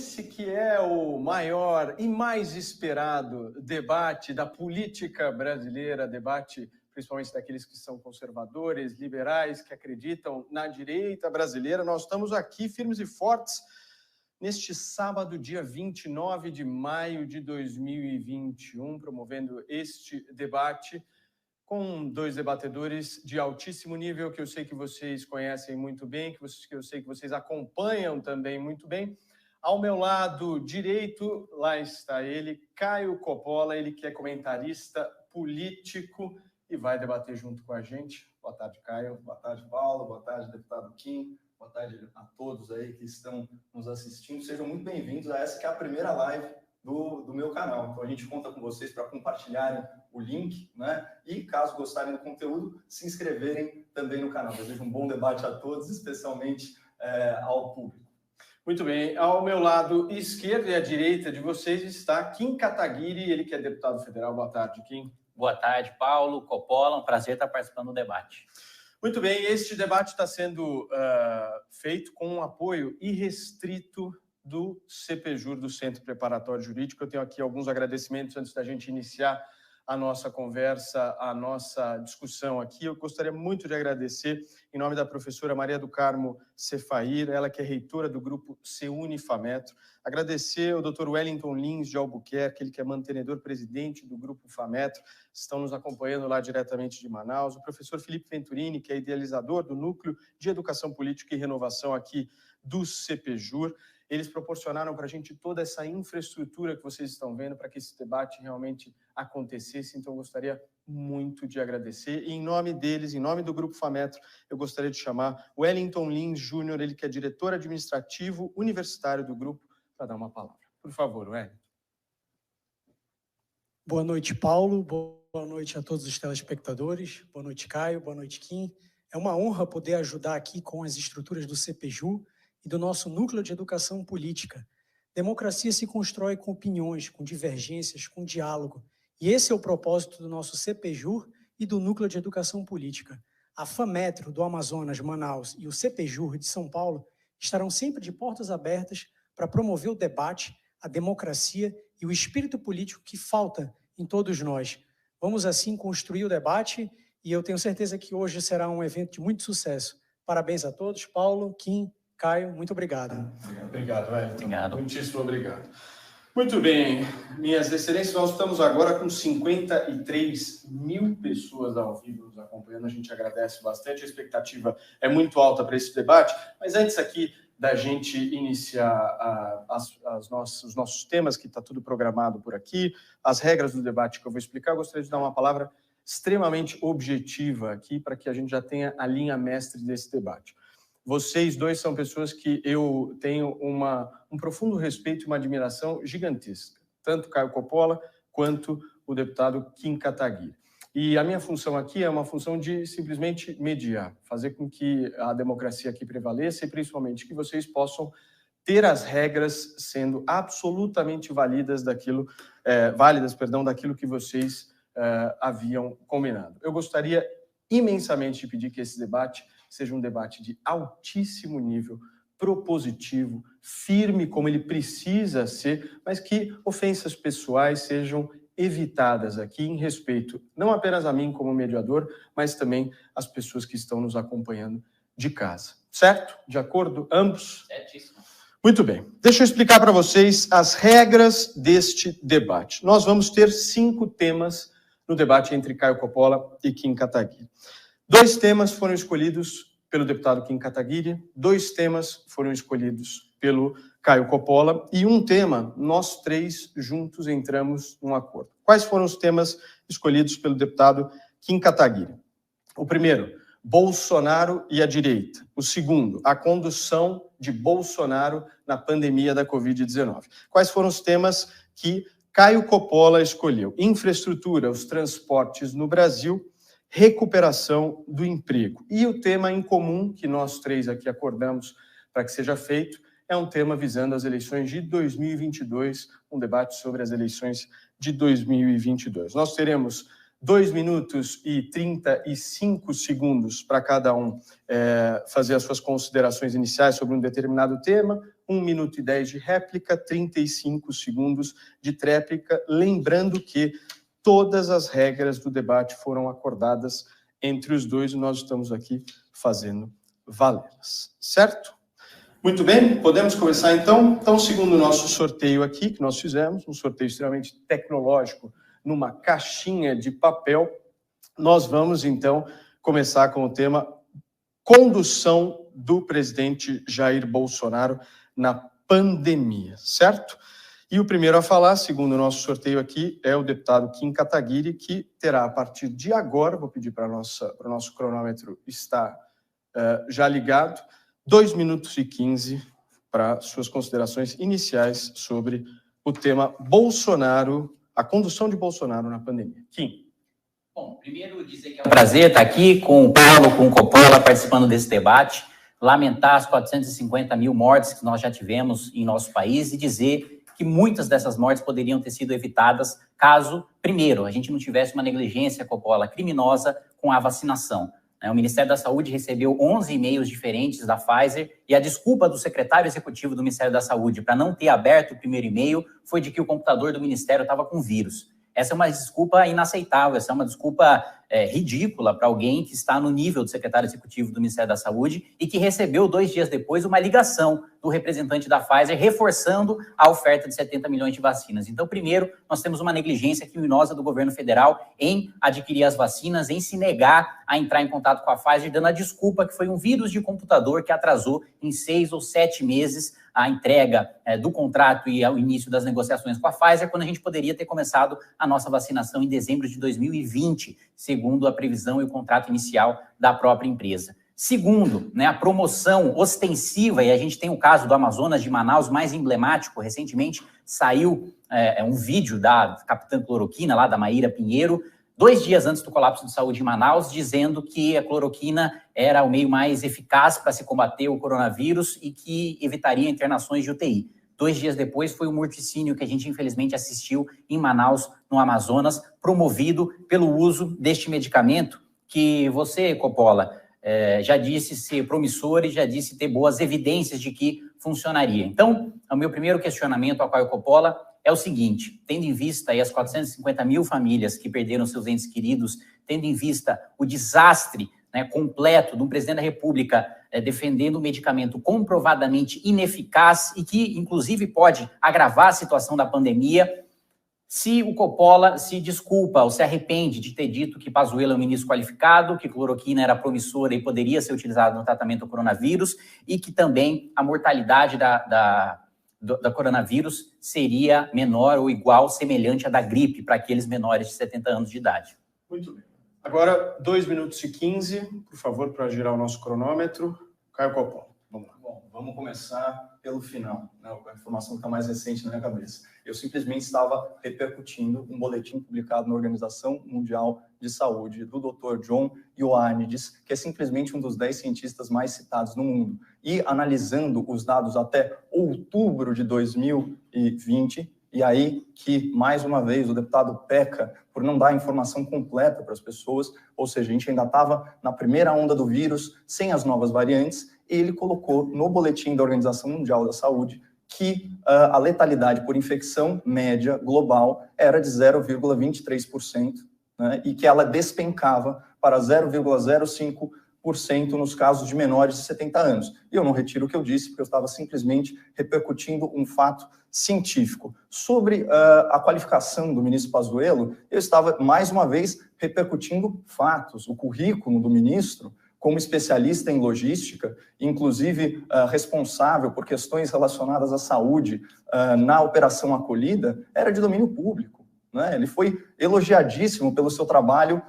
esse que é o maior e mais esperado debate da política brasileira, debate principalmente daqueles que são conservadores, liberais, que acreditam na direita brasileira. Nós estamos aqui firmes e fortes neste sábado, dia 29 de maio de 2021, promovendo este debate com dois debatedores de altíssimo nível, que eu sei que vocês conhecem muito bem, que eu sei que vocês acompanham também muito bem. Ao meu lado direito, lá está ele, Caio Coppola, ele que é comentarista político e vai debater junto com a gente. Boa tarde, Caio. Boa tarde, Paulo. Boa tarde, deputado Kim. Boa tarde a todos aí que estão nos assistindo. Sejam muito bem-vindos a essa que é a primeira live do meu canal. Então a gente conta com vocês para compartilharem o link, né? E caso gostarem do conteúdo, se inscreverem também no canal. Desejo um bom debate a todos, especialmente ao público. Muito bem, ao meu lado esquerdo e à direita de vocês está Kim Kataguiri, ele que é deputado federal. Boa tarde, Kim. Boa tarde, Paulo, Coppola, um prazer estar participando do debate. Muito bem, este debate está sendo feito com um apoio irrestrito do CPJur, do Centro Preparatório Jurídico. Eu tenho aqui alguns agradecimentos antes da gente iniciar a nossa conversa, a nossa discussão aqui. Eu gostaria muito de agradecer, em nome da professora Maria do Carmo Cefair, ela que é reitora do grupo CEUNI-FAMetro, agradecer ao Dr. Wellington Lins de Albuquerque, ele que é mantenedor-presidente do grupo FAMetro, estão nos acompanhando lá diretamente de Manaus, o professor Felipe Venturini, que é idealizador do Núcleo de Educação Política e Renovação aqui do CPJur. Eles proporcionaram para a gente toda essa infraestrutura que vocês estão vendo para que esse debate realmente acontecesse. Então, eu gostaria muito de agradecer. E, em nome deles, em nome do Grupo FAMetro, eu gostaria de chamar o Wellington Lins Júnior, ele que é diretor administrativo universitário do grupo, para dar uma palavra. Por favor, Wellington. Boa noite, Paulo. Boa noite a todos os telespectadores. Boa noite, Caio. Boa noite, Kim. É uma honra poder ajudar aqui com as estruturas do CPJur e do nosso Núcleo de Educação Política. Democracia se constrói com opiniões, com divergências, com diálogo. E esse é o propósito do nosso CPJur e do Núcleo de Educação Política. A FAMetro do Amazonas, Manaus e o CPJur de São Paulo estarão sempre de portas abertas para promover o debate, a democracia e o espírito político que falta em todos nós. Vamos, assim, construir o debate e eu tenho certeza que hoje será um evento de muito sucesso. Parabéns a todos. Paulo, Kim, Caio, muito obrigado. Obrigado, Wellington. Obrigado. Muitíssimo obrigado. Muito bem, minhas excelências, nós estamos agora com 53 mil pessoas ao vivo nos acompanhando, a gente agradece bastante, a expectativa é muito alta para esse debate, mas antes aqui da gente iniciar os nossos temas, que está tudo programado por aqui, as regras do debate que eu vou explicar, eu gostaria de dar uma palavra extremamente objetiva aqui, para que a gente já tenha a linha mestre desse debate. Vocês dois são pessoas que eu tenho um profundo respeito e uma admiração gigantesca, tanto Caio Coppola quanto o deputado Kim Kataguiri. E a minha função aqui é uma função de simplesmente mediar, fazer com que a democracia aqui prevaleça e principalmente que vocês possam ter as regras sendo absolutamente válidas daquilo que vocês haviam combinado. Eu gostaria imensamente de pedir que esse debate seja um debate de altíssimo nível, propositivo, firme como ele precisa ser, mas que ofensas pessoais sejam evitadas aqui em respeito não apenas a mim como mediador, mas também às pessoas que estão nos acompanhando de casa. Certo? De acordo? Ambos? Certíssimo. Muito bem. Deixa eu explicar para vocês as regras deste debate. Nós vamos ter 5 temas no debate entre Caio Coppola e Kim Kataguiri. 2 temas foram escolhidos pelo deputado Kim Kataguiri, 2 temas foram escolhidos pelo Caio Coppola e um tema, nós 3 juntos entramos num acordo. Quais foram os temas escolhidos pelo deputado Kim Kataguiri? O primeiro, Bolsonaro e a direita. O segundo, a condução de Bolsonaro na pandemia da Covid-19. Quais foram os temas que Caio Coppola escolheu? Infraestrutura, os transportes no Brasil, recuperação do emprego. E o tema em comum que nós 3 aqui acordamos para que seja feito é um tema visando as eleições de 2022, um debate sobre as eleições de 2022. Nós teremos 2 minutos e 35 segundos para cada um fazer as suas considerações iniciais sobre um determinado tema, 1 minuto e 10 de réplica, 35 segundos de tréplica. Lembrando que todas as regras do debate foram acordadas entre os dois e nós estamos aqui fazendo valê-las, certo? Muito bem, podemos começar então? Então, segundo o nosso sorteio aqui, que nós fizemos, um sorteio extremamente tecnológico, numa caixinha de papel, nós vamos então começar com o tema condução do presidente Jair Bolsonaro na pandemia, certo? E o primeiro a falar, segundo o nosso sorteio aqui, é o deputado Kim Kataguiri, que terá, a partir de agora, vou pedir para o nosso cronômetro estar já ligado, 2 minutos e 15 para suas considerações iniciais sobre o tema Bolsonaro, a condução de Bolsonaro na pandemia. Kim. Bom, primeiro dizer que é um prazer estar aqui com o Paulo, com o Coppola, participando desse debate, lamentar as 450 mil mortes que nós já tivemos em nosso país e dizer que muitas dessas mortes poderiam ter sido evitadas caso, primeiro, a gente não tivesse uma negligência, Coppola, criminosa com a vacinação. O Ministério da Saúde recebeu 11 e-mails diferentes da Pfizer e a desculpa do secretário executivo do Ministério da Saúde para não ter aberto o primeiro e-mail foi de que o computador do Ministério estava com vírus. Essa é uma desculpa inaceitável, essa é uma desculpa ridícula para alguém que está no nível do secretário executivo do Ministério da Saúde e que recebeu 2 dias depois uma ligação do representante da Pfizer reforçando a oferta de 70 milhões de vacinas. Então, primeiro, nós temos uma negligência criminosa do governo federal em adquirir as vacinas, em se negar a entrar em contato com a Pfizer, dando a desculpa que foi um vírus de computador que atrasou em 6 ou 7 meses a entrega do contrato e o início das negociações com a Pfizer, quando a gente poderia ter começado a nossa vacinação em dezembro de 2020, segundo a previsão e o contrato inicial da própria empresa. Segundo, a promoção ostensiva, e a gente tem o caso do Amazonas de Manaus mais emblemático, recentemente saiu um vídeo da Capitã Cloroquina, lá da Maíra Pinheiro, 2 dias antes do colapso de saúde em Manaus, dizendo que a cloroquina era o meio mais eficaz para se combater o coronavírus e que evitaria internações de UTI. 2 dias depois foi o morticínio que a gente infelizmente assistiu em Manaus, no Amazonas, promovido pelo uso deste medicamento que você, Coppola, já disse ser promissor e já disse ter boas evidências de que funcionaria. Então, o meu primeiro questionamento ao Caio Coppola é o seguinte: tendo em vista aí as 450 mil famílias que perderam seus entes queridos, tendo em vista o desastre completo de um presidente da República defendendo um medicamento comprovadamente ineficaz e que, inclusive, pode agravar a situação da pandemia, se o Coppola se desculpa ou se arrepende de ter dito que Pazuello é um ministro qualificado, que cloroquina era promissora e poderia ser utilizada no tratamento do coronavírus e que também a mortalidade da coronavírus seria menor ou igual, semelhante à da gripe para aqueles menores de 70 anos de idade. Muito bem. Agora, 2 minutos e 15, por favor, para girar o nosso cronômetro. Caio Coppola, vamos lá. Bom, vamos começar pelo final, a informação que está mais recente na minha cabeça. Eu simplesmente estava repercutindo um boletim publicado na Organização Mundial de Saúde do Dr. John Ioannidis, que é simplesmente um dos 10 cientistas mais citados no mundo. E analisando os dados até outubro de 2020, e aí que, mais uma vez, o deputado peca por não dar a informação completa para as pessoas, ou seja, a gente ainda estava na primeira onda do vírus, sem as novas variantes, e ele colocou no boletim da Organização Mundial da Saúde que a letalidade por infecção média global era de 0,23%, e que ela despencava para 0,05% nos casos de menores de 70 anos. E eu não retiro o que eu disse, porque eu estava simplesmente repercutindo um fato científico. Sobre a qualificação do ministro Pazuello, eu estava, mais uma vez, repercutindo fatos. O currículo do ministro, como especialista em logística, inclusive responsável por questões relacionadas à saúde na Operação Acolhida, era de domínio público. Ele foi elogiadíssimo pelo seu trabalho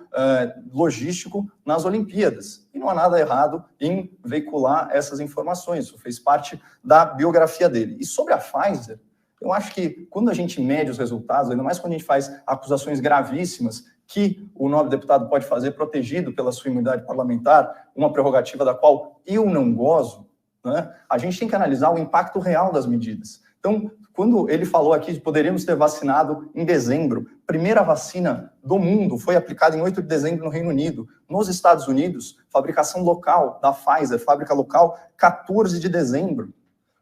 logístico nas Olimpíadas. E não há nada errado em veicular essas informações. Isso fez parte da biografia dele. E sobre a Pfizer, eu acho que quando a gente mede os resultados, ainda mais quando a gente faz acusações gravíssimas que o nobre deputado pode fazer protegido pela sua imunidade parlamentar, uma prerrogativa da qual eu não gozo, a gente tem que analisar o impacto real das medidas. Então, quando ele falou aqui de poderíamos ter vacinado em dezembro, primeira vacina do mundo foi aplicada em 8 de dezembro no Reino Unido. Nos Estados Unidos, fabricação local da Pfizer, fábrica local, 14 de dezembro.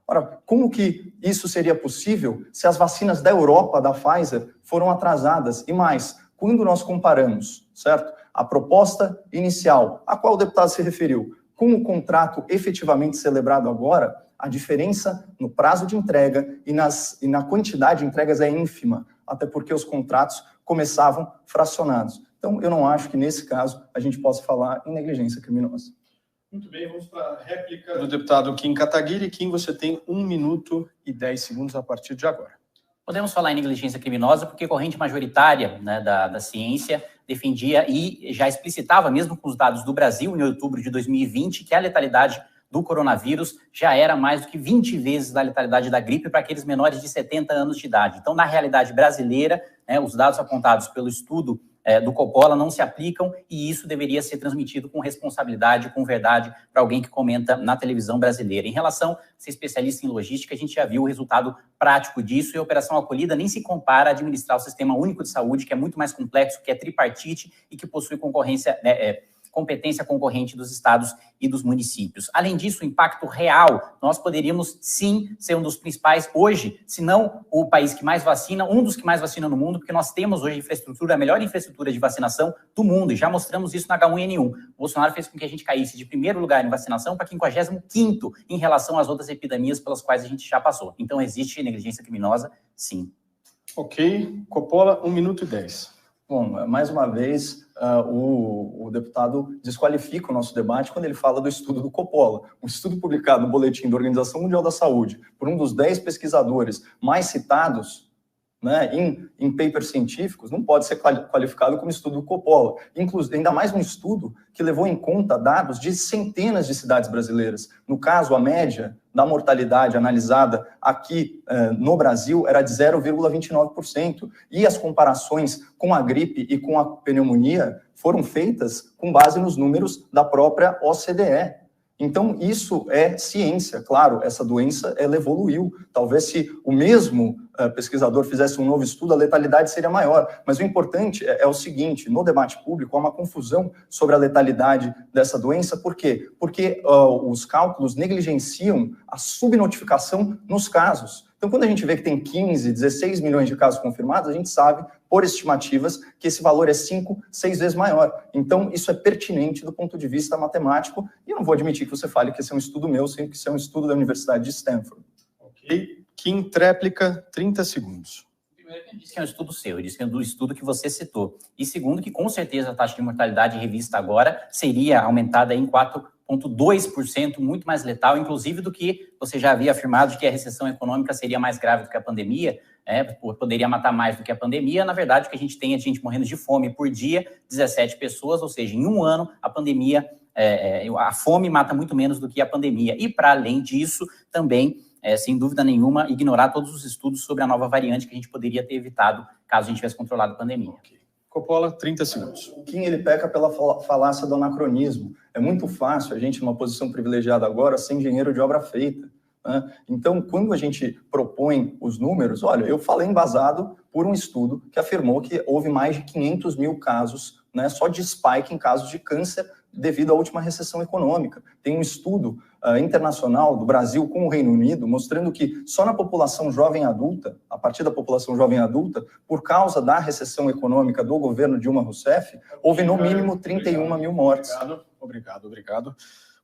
Ora, como que isso seria possível se as vacinas da Europa, da Pfizer, foram atrasadas? E mais, quando nós comparamos, certo, a proposta inicial, a qual o deputado se referiu, com o contrato efetivamente celebrado agora, a diferença no prazo de entrega e na quantidade de entregas é ínfima, até porque os contratos começavam fracionados. Então, eu não acho que, nesse caso, a gente possa falar em negligência criminosa. Muito bem, vamos para a réplica do deputado Kim Kataguiri. Kim, você tem 1 minuto e 10 segundos a partir de agora. Podemos falar em negligência criminosa porque a corrente majoritária, né, da ciência defendia e já explicitava, mesmo com os dados do Brasil, em outubro de 2020, que a letalidade do coronavírus já era mais do que 20 vezes da letalidade da gripe para aqueles menores de 70 anos de idade. Então, na realidade brasileira, né, os dados apontados pelo estudo do Coppola não se aplicam e isso deveria ser transmitido com responsabilidade, com verdade, para alguém que comenta na televisão brasileira. Em relação a ser especialista em logística, a gente já viu o resultado prático disso e a Operação Acolhida nem se compara a administrar o Sistema Único de Saúde, que é muito mais complexo, que é tripartite e que possui competência concorrente dos estados e dos municípios. Além disso, o impacto real, nós poderíamos, sim, ser um dos principais hoje, se não o país que mais vacina, um dos que mais vacina no mundo, porque nós temos hoje a melhor infraestrutura de vacinação do mundo, e já mostramos isso na H1N1. O Bolsonaro fez com que a gente caísse de primeiro lugar em vacinação para 55º em relação às outras epidemias pelas quais a gente já passou. Então, existe negligência criminosa, sim. Ok. Coppola, 1 minuto e 10. Bom, mais uma vez, o deputado desqualifica o nosso debate quando ele fala do estudo do Coppola. Um estudo publicado no boletim da Organização Mundial da Saúde por um dos 10 pesquisadores mais citados, né, em papers científicos, não pode ser qualificado como estudo do Coppola. Inclusive, ainda mais um estudo que levou em conta dados de centenas de cidades brasileiras. No caso, a média da mortalidade analisada aqui no Brasil era de 0,29%. E as comparações com a gripe e com a pneumonia foram feitas com base nos números da própria OCDE. Então, isso é ciência. Claro, essa doença, ela evoluiu. Talvez se o mesmo pesquisador fizesse um novo estudo, a letalidade seria maior. Mas o importante é o seguinte, no debate público, há uma confusão sobre a letalidade dessa doença. Por quê? Porque os cálculos negligenciam a subnotificação nos casos. Então, quando a gente vê que tem 15, 16 milhões de casos confirmados, a gente sabe, por estimativas, que esse valor é 5, 6 vezes maior. Então, isso é pertinente do ponto de vista matemático, e eu não vou admitir que você fale que esse é um estudo meu, sendo que esse é um estudo da Universidade de Stanford. Ok. Kim, tréplica, 30 segunos. Primeiro, eu disse que é um estudo seu, eu disse que é um estudo que você citou. E segundo, que com certeza a taxa de mortalidade revista agora seria aumentada em 4,2%, muito mais letal, inclusive do que você já havia afirmado de que a recessão econômica seria mais grave do que a pandemia, poderia matar mais do que a pandemia. Na verdade, o que a gente tem é gente morrendo de fome por dia, 17 pessoas, ou seja, em um ano, a pandemia, a fome mata muito menos do que a pandemia. E, para além disso, também, sem dúvida nenhuma, ignorar todos os estudos sobre a nova variante que a gente poderia ter evitado caso a gente tivesse controlado a pandemia. Okay. Coppola, 30 segundos. O Kim, ele peca pela falácia do anacronismo. É muito fácil a gente, numa posição privilegiada agora, ser engenheiro de obra feita, né? Então, quando a gente propõe os números, olha, eu falei embasado por um estudo que afirmou que houve mais de 500 mil casos, né, só de spike em casos de câncer devido à última recessão econômica. Tem um estudo internacional do Brasil com o Reino Unido mostrando que só na população jovem adulta, a partir da população jovem adulta, por causa da recessão econômica do governo Dilma Rousseff, houve no mínimo 31 mil mortes. Obrigado.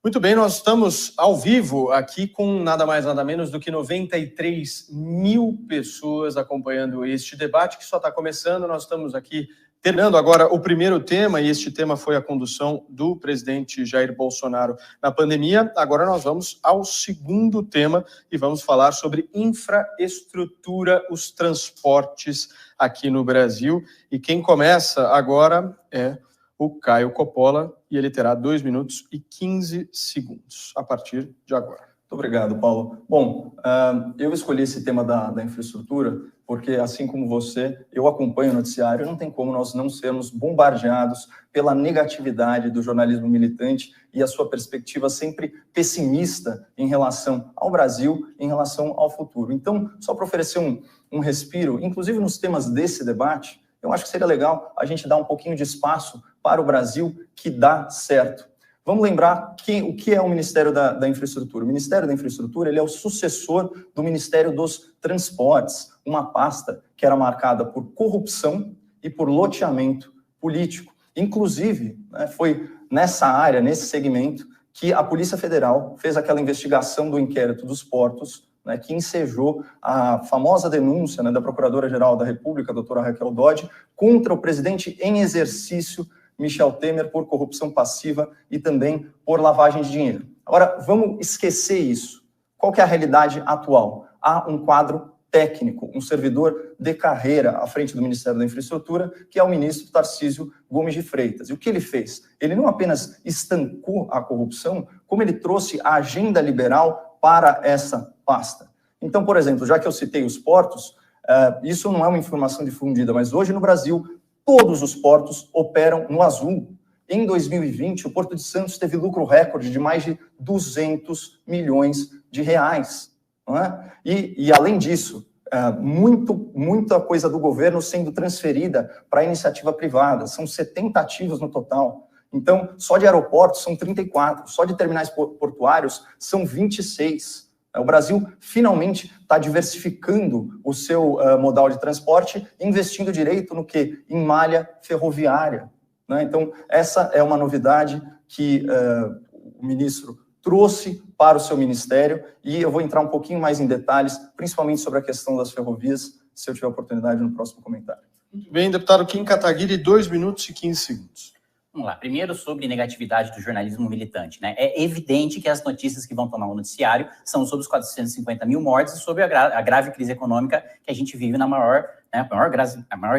Muito bem, nós estamos ao vivo aqui com nada mais, nada menos do que 93 mil pessoas acompanhando este debate que só está começando. Nós estamos aqui terminando agora o primeiro tema, e este tema foi a condução do presidente Jair Bolsonaro na pandemia. Agora nós vamos ao segundo tema e vamos falar sobre infraestrutura, os transportes aqui no Brasil. E quem começa agora é o Caio Coppola, e ele terá 2 minutos e 15 segundos a partir de agora. Muito obrigado, Paulo. Bom, eu escolhi esse tema da infraestrutura porque, assim como você, eu acompanho o noticiário, não tem como nós não sermos bombardeados pela negatividade do jornalismo militante e a sua perspectiva sempre pessimista em relação ao Brasil, em relação ao futuro. Então, só para oferecer um respiro, inclusive nos temas desse debate, eu acho que seria legal a gente dar um pouquinho de espaço para o Brasil que dá certo. Vamos lembrar o que é o Ministério da Infraestrutura. O Ministério da Infraestrutura ele é o sucessor do Ministério dos Transportes, uma pasta que era marcada por corrupção e por loteamento político. Inclusive, né, foi nessa área, nesse segmento, que a Polícia Federal fez aquela investigação do inquérito dos portos, né, que ensejou a famosa denúncia, né, da Procuradora-Geral da República, a doutora Raquel Dodge, contra o presidente em exercício, Michel Temer, por corrupção passiva e também por lavagem de dinheiro. Agora, vamos esquecer isso. Qual que é a realidade atual? Há um quadro técnico, um servidor de carreira à frente do Ministério da Infraestrutura, que é o ministro Tarcísio Gomes de Freitas. E o que ele fez? Ele não apenas estancou a corrupção, como ele trouxe a agenda liberal para essa pasta. Então, por exemplo, já que eu citei os portos, isso não é uma informação difundida, mas hoje no Brasil, todos os portos operam no azul. Em 2020, o Porto de Santos teve lucro recorde de mais de 200 milhões de reais. Não é? E além disso, muita coisa do governo sendo transferida para a iniciativa privada. São 70 ativos no total. Então, só de aeroportos são 34, só de terminais portuários são 26. O Brasil finalmente está diversificando o seu modal de transporte, investindo direito no quê? Em malha ferroviária. Né? Então, essa é uma novidade que o ministro trouxe para o seu ministério, e eu vou entrar um pouquinho mais em detalhes, principalmente sobre a questão das ferrovias, se eu tiver oportunidade no próximo comentário. Muito bem, deputado Kim Kataguiri, 2 minutos e 15 segundos. Vamos lá. Primeiro, sobre negatividade do jornalismo militante, né? É evidente que as notícias que vão tomar o noticiário são sobre os 450 mil mortes e sobre a grave crise econômica que a gente vive na maior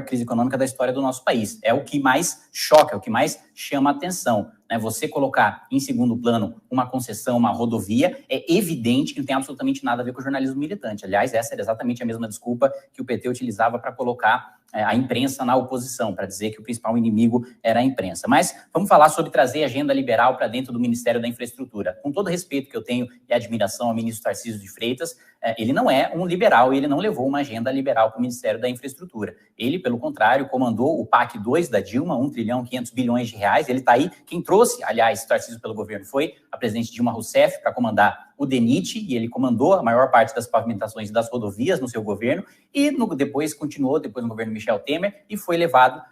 crise econômica da história do nosso país. É o que mais choca, é o que mais chama a atenção. Né? Você colocar em segundo plano uma concessão, uma rodovia, é evidente que não tem absolutamente nada a ver com o jornalismo militante. Aliás, essa era exatamente a mesma desculpa que o PT utilizava para colocar a imprensa na oposição, para dizer que o principal inimigo era a imprensa. Mas vamos falar sobre trazer agenda liberal para dentro do Ministério da Infraestrutura. Com todo respeito que eu tenho e admiração ao ministro Tarcísio de Freitas, ele não é um liberal e ele não levou uma agenda liberal para o Ministério da Infraestrutura. Ele, pelo contrário, comandou o PAC 2 da Dilma, 1 trilhão 500 bilhões de reais. Ele está aí. Quem trouxe, aliás, Tarcísio pelo governo foi a presidente Dilma Rousseff para comandar o DENIT, e ele comandou a maior parte das pavimentações das rodovias no seu governo, e depois continuou, depois no governo Michel Temer, e foi elevado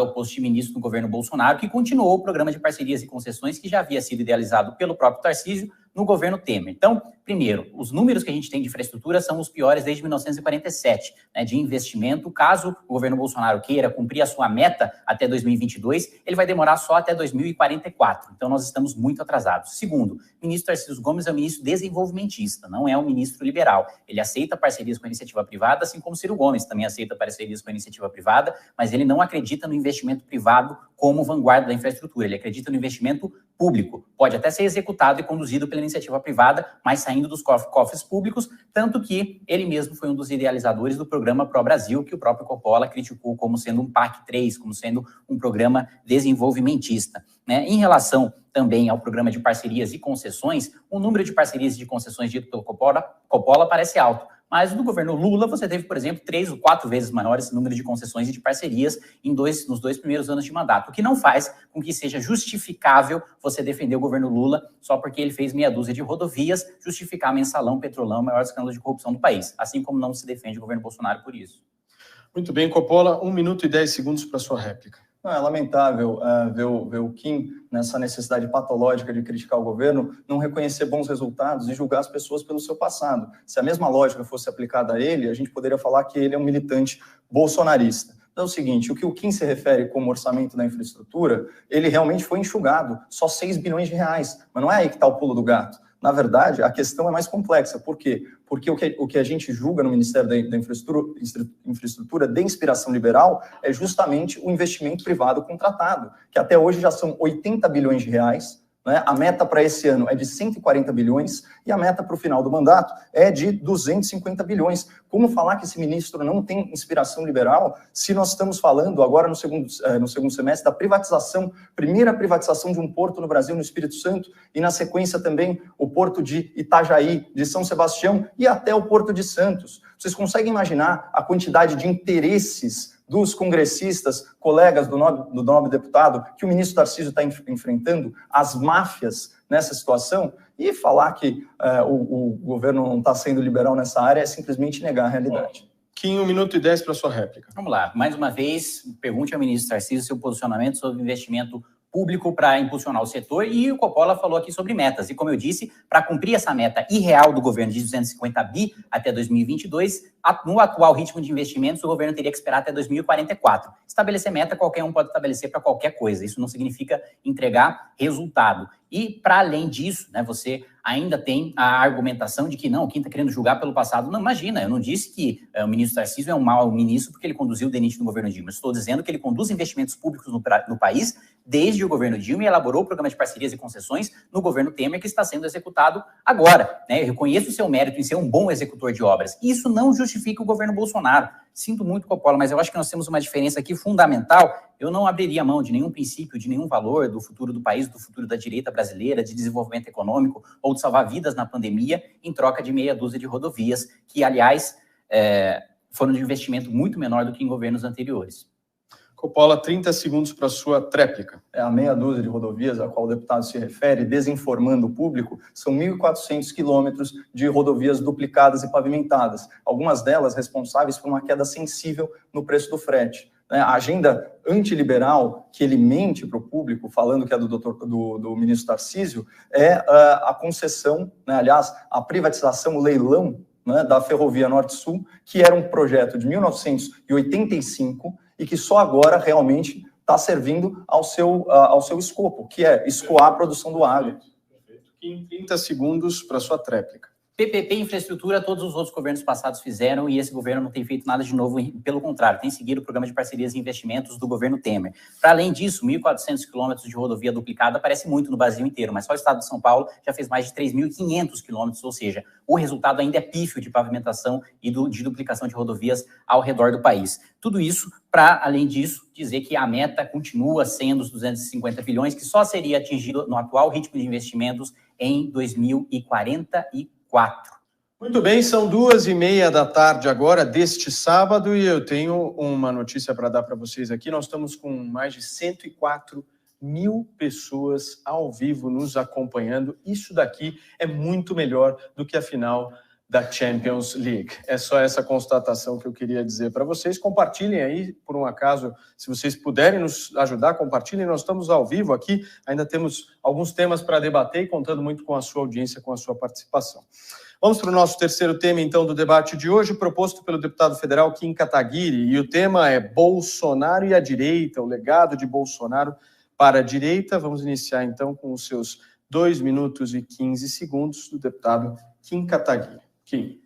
ao posto de ministro no governo Bolsonaro, que continuou o programa de parcerias e concessões que já havia sido idealizado pelo próprio Tarcísio no governo Temer. Então, primeiro, os números que a gente tem de infraestrutura são os piores desde 1947, né, de investimento. Caso o governo Bolsonaro queira cumprir a sua meta até 2022, ele vai demorar só até 2044. Então, nós estamos muito atrasados. Segundo, o ministro Tarcísio Gomes é um ministro desenvolvimentista, não é um ministro liberal. Ele aceita parcerias com a iniciativa privada, assim como Ciro Gomes também aceita parcerias com a iniciativa privada, mas ele não acredita no investimento privado como vanguarda da infraestrutura. Ele acredita no investimento público. Pode até ser executado e conduzido pela iniciativa privada, mas saindo dos cofres públicos, tanto que ele mesmo foi um dos idealizadores do programa Pro Brasil, que o próprio Coppola criticou como sendo um PAC 3, como sendo um programa desenvolvimentista. Né? Em relação também ao programa de parcerias e concessões, o número de parcerias e de concessões dito pelo Coppola parece alto. Mas no governo Lula, você teve, por exemplo, 3 ou 4 vezes maior esse número de concessões e de parcerias nos 2 primeiros anos de mandato, o que não faz com que seja justificável você defender o governo Lula só porque ele fez meia dúzia de rodovias, justificar Mensalão, Petrolão, o maior escândalo de corrupção do país, assim como não se defende o governo Bolsonaro por isso. Muito bem, Coppola, 1 minuto e 10 segundos para sua réplica. Não, é lamentável ver o Kim nessa necessidade patológica de criticar o governo, não reconhecer bons resultados e julgar as pessoas pelo seu passado. Se a mesma lógica fosse aplicada a ele, a gente poderia falar que ele é um militante bolsonarista. Então é o seguinte, o que o Kim se refere como orçamento da infraestrutura, ele realmente foi enxugado, só 6 bilhões de reais, mas não é aí que está o pulo do gato. Na verdade, a questão é mais complexa. Por quê? Porque o que a gente julga no Ministério da Infraestrutura de inspiração liberal é justamente o investimento privado contratado, que até hoje já são 80 bilhões de reais, né? A meta para esse ano é de 140 bilhões e a meta para o final do mandato é de 250 bilhões. Como falar que esse ministro não tem inspiração liberal se nós estamos falando agora no segundo semestre da privatização, primeira privatização de um porto no Brasil, no Espírito Santo, e na sequência também o porto de Itajaí, de São Sebastião e até o porto de Santos. Vocês conseguem imaginar a quantidade de interesses dos congressistas, colegas do nobre deputado, que o ministro Tarcísio está enfrentando, as máfias nessa situação, e falar que o governo não está sendo liberal nessa área é simplesmente negar a realidade. Kim, 1 minuto e 10 para sua réplica. Vamos lá, mais uma vez, pergunte ao ministro Tarcísio seu posicionamento sobre investimento público para impulsionar o setor, e o Coppola falou aqui sobre metas, e como eu disse, para cumprir essa meta irreal do governo de 250 bi até 2022, no atual ritmo de investimentos, o governo teria que esperar até 2044. Estabelecer meta, qualquer um pode estabelecer para qualquer coisa, isso não significa entregar resultado. E, para além disso, né, você ainda tem a argumentação de que não, quem está querendo julgar pelo passado, não, imagina, eu não disse que o ministro Tarcísio é um mau ministro porque ele conduziu o DENIT no governo Dilma, estou dizendo que ele conduz investimentos públicos no país desde o governo Dilma e elaborou o programa de parcerias e concessões no governo Temer, que está sendo executado agora, né? Eu reconheço o seu mérito em ser um bom executor de obras. Isso não justifica o governo Bolsonaro. Sinto muito, Coppola, mas eu acho que nós temos uma diferença aqui fundamental. Eu não abriria mão de nenhum princípio, de nenhum valor do futuro do país, do futuro da direita brasileira, de desenvolvimento econômico ou de salvar vidas na pandemia em troca de meia dúzia de rodovias, que, aliás, foram de investimento muito menor do que em governos anteriores. Coppola, 30 segundos para sua tréplica. A meia dúzia de rodovias a qual o deputado se refere, desinformando o público, são 1.400 quilômetros de rodovias duplicadas e pavimentadas, algumas delas responsáveis por uma queda sensível no preço do frete. A agenda antiliberal que ele mente para o público, falando que é do ministro Tarcísio, é a concessão, né, aliás, a privatização, o leilão, né, da Ferrovia Norte-Sul, que era um projeto de 1985 e que só agora realmente está servindo ao seu escopo, que é escoar a produção do agro. Perfeito. Kim, 30 segundos para sua tréplica. PPP, infraestrutura, todos os outros governos passados fizeram e esse governo não tem feito nada de novo, pelo contrário, tem seguido o programa de parcerias e investimentos do governo Temer. Para além disso, 1.400 quilômetros de rodovia duplicada parece muito no Brasil inteiro, mas só o estado de São Paulo já fez mais de 3.500 quilômetros, ou seja, o resultado ainda é pífio de pavimentação e de duplicação de rodovias ao redor do país. Tudo isso para, além disso, dizer que a meta continua sendo os 250 bilhões, que só seria atingido no atual ritmo de investimentos em 2044. Muito bem, são 2h30 da tarde agora, deste sábado, e eu tenho uma notícia para dar para vocês aqui. Nós estamos com mais de 104 mil pessoas ao vivo nos acompanhando. Isso daqui é muito melhor do que a final da Champions League. É só essa constatação que eu queria dizer para vocês. Compartilhem aí, por um acaso, se vocês puderem nos ajudar, compartilhem. Nós estamos ao vivo aqui, ainda temos alguns temas para debater e contando muito com a sua audiência, com a sua participação. Vamos para o nosso terceiro tema, então, do debate de hoje, proposto pelo deputado federal Kim Kataguiri, e o tema é Bolsonaro e a direita, o legado de Bolsonaro para a direita. Vamos iniciar, então, com os seus 2 minutos e 15 segundos do deputado Kim Kataguiri. Kim.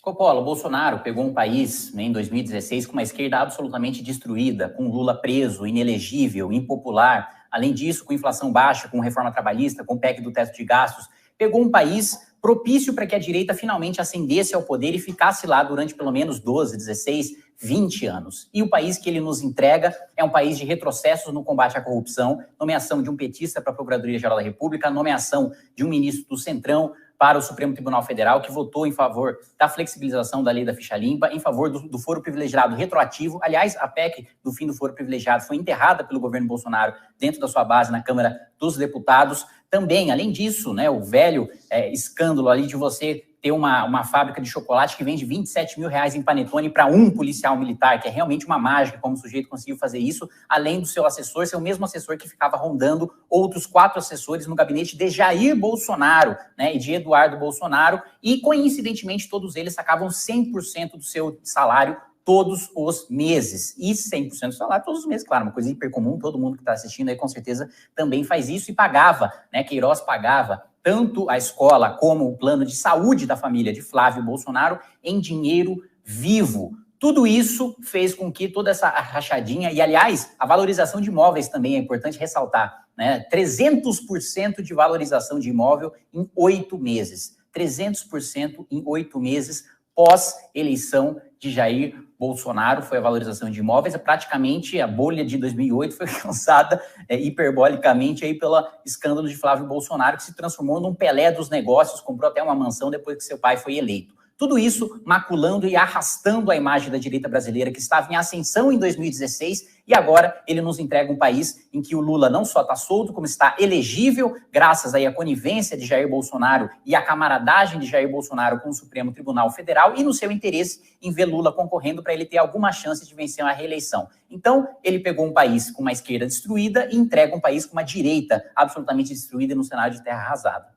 Coppola, o Bolsonaro pegou um país, né, em 2016 com uma esquerda absolutamente destruída, com Lula preso, inelegível, impopular. Além disso, com inflação baixa, com reforma trabalhista, com PEC do teto de gastos. Pegou um país propício para que a direita finalmente ascendesse ao poder e ficasse lá durante pelo menos 12, 16, 20 anos. E o país que ele nos entrega é um país de retrocessos no combate à corrupção, nomeação de um petista para a Procuradoria-Geral da República, nomeação de um ministro do Centrão para o Supremo Tribunal Federal, que votou em favor da flexibilização da lei da ficha limpa, em favor do foro privilegiado retroativo. Aliás, a PEC do fim do foro privilegiado foi enterrada pelo governo Bolsonaro dentro da sua base na Câmara dos Deputados. Também, além disso, né, o velho escândalo ali de você ter uma fábrica de chocolate que vende R$27 mil em panetone para um policial militar, que é realmente uma mágica como o sujeito conseguiu fazer isso, além do seu assessor ser o mesmo assessor que ficava rondando outros 4 assessores no gabinete de Jair Bolsonaro, né, e de Eduardo Bolsonaro, e coincidentemente todos eles sacavam 100% do seu salário todos os meses, e 100% do salário todos os meses, claro, uma coisa hipercomum, todo mundo que está assistindo aí com certeza também faz isso, e pagava, né, Queiroz pagava tanto a escola como o plano de saúde da família de Flávio Bolsonaro em dinheiro vivo. Tudo isso fez com que toda essa rachadinha, e aliás, a valorização de imóveis também é importante ressaltar, né, 300% de valorização de imóvel em 8 meses, 300% em 8 meses pós-eleição de Jair Bolsonaro, foi a valorização de imóveis. Praticamente a bolha de 2008 foi alcançada hiperbolicamente aí pelo escândalo de Flávio Bolsonaro, que se transformou num Pelé dos negócios, comprou até uma mansão depois que seu pai foi eleito. Tudo isso maculando e arrastando a imagem da direita brasileira, que estava em ascensão em 2016, e agora ele nos entrega um país em que o Lula não só está solto, como está elegível, graças aí à conivência de Jair Bolsonaro e à camaradagem de Jair Bolsonaro com o Supremo Tribunal Federal, e no seu interesse em ver Lula concorrendo para ele ter alguma chance de vencer uma reeleição. Então, ele pegou um país com uma esquerda destruída e entrega um país com uma direita absolutamente destruída no cenário de terra arrasada.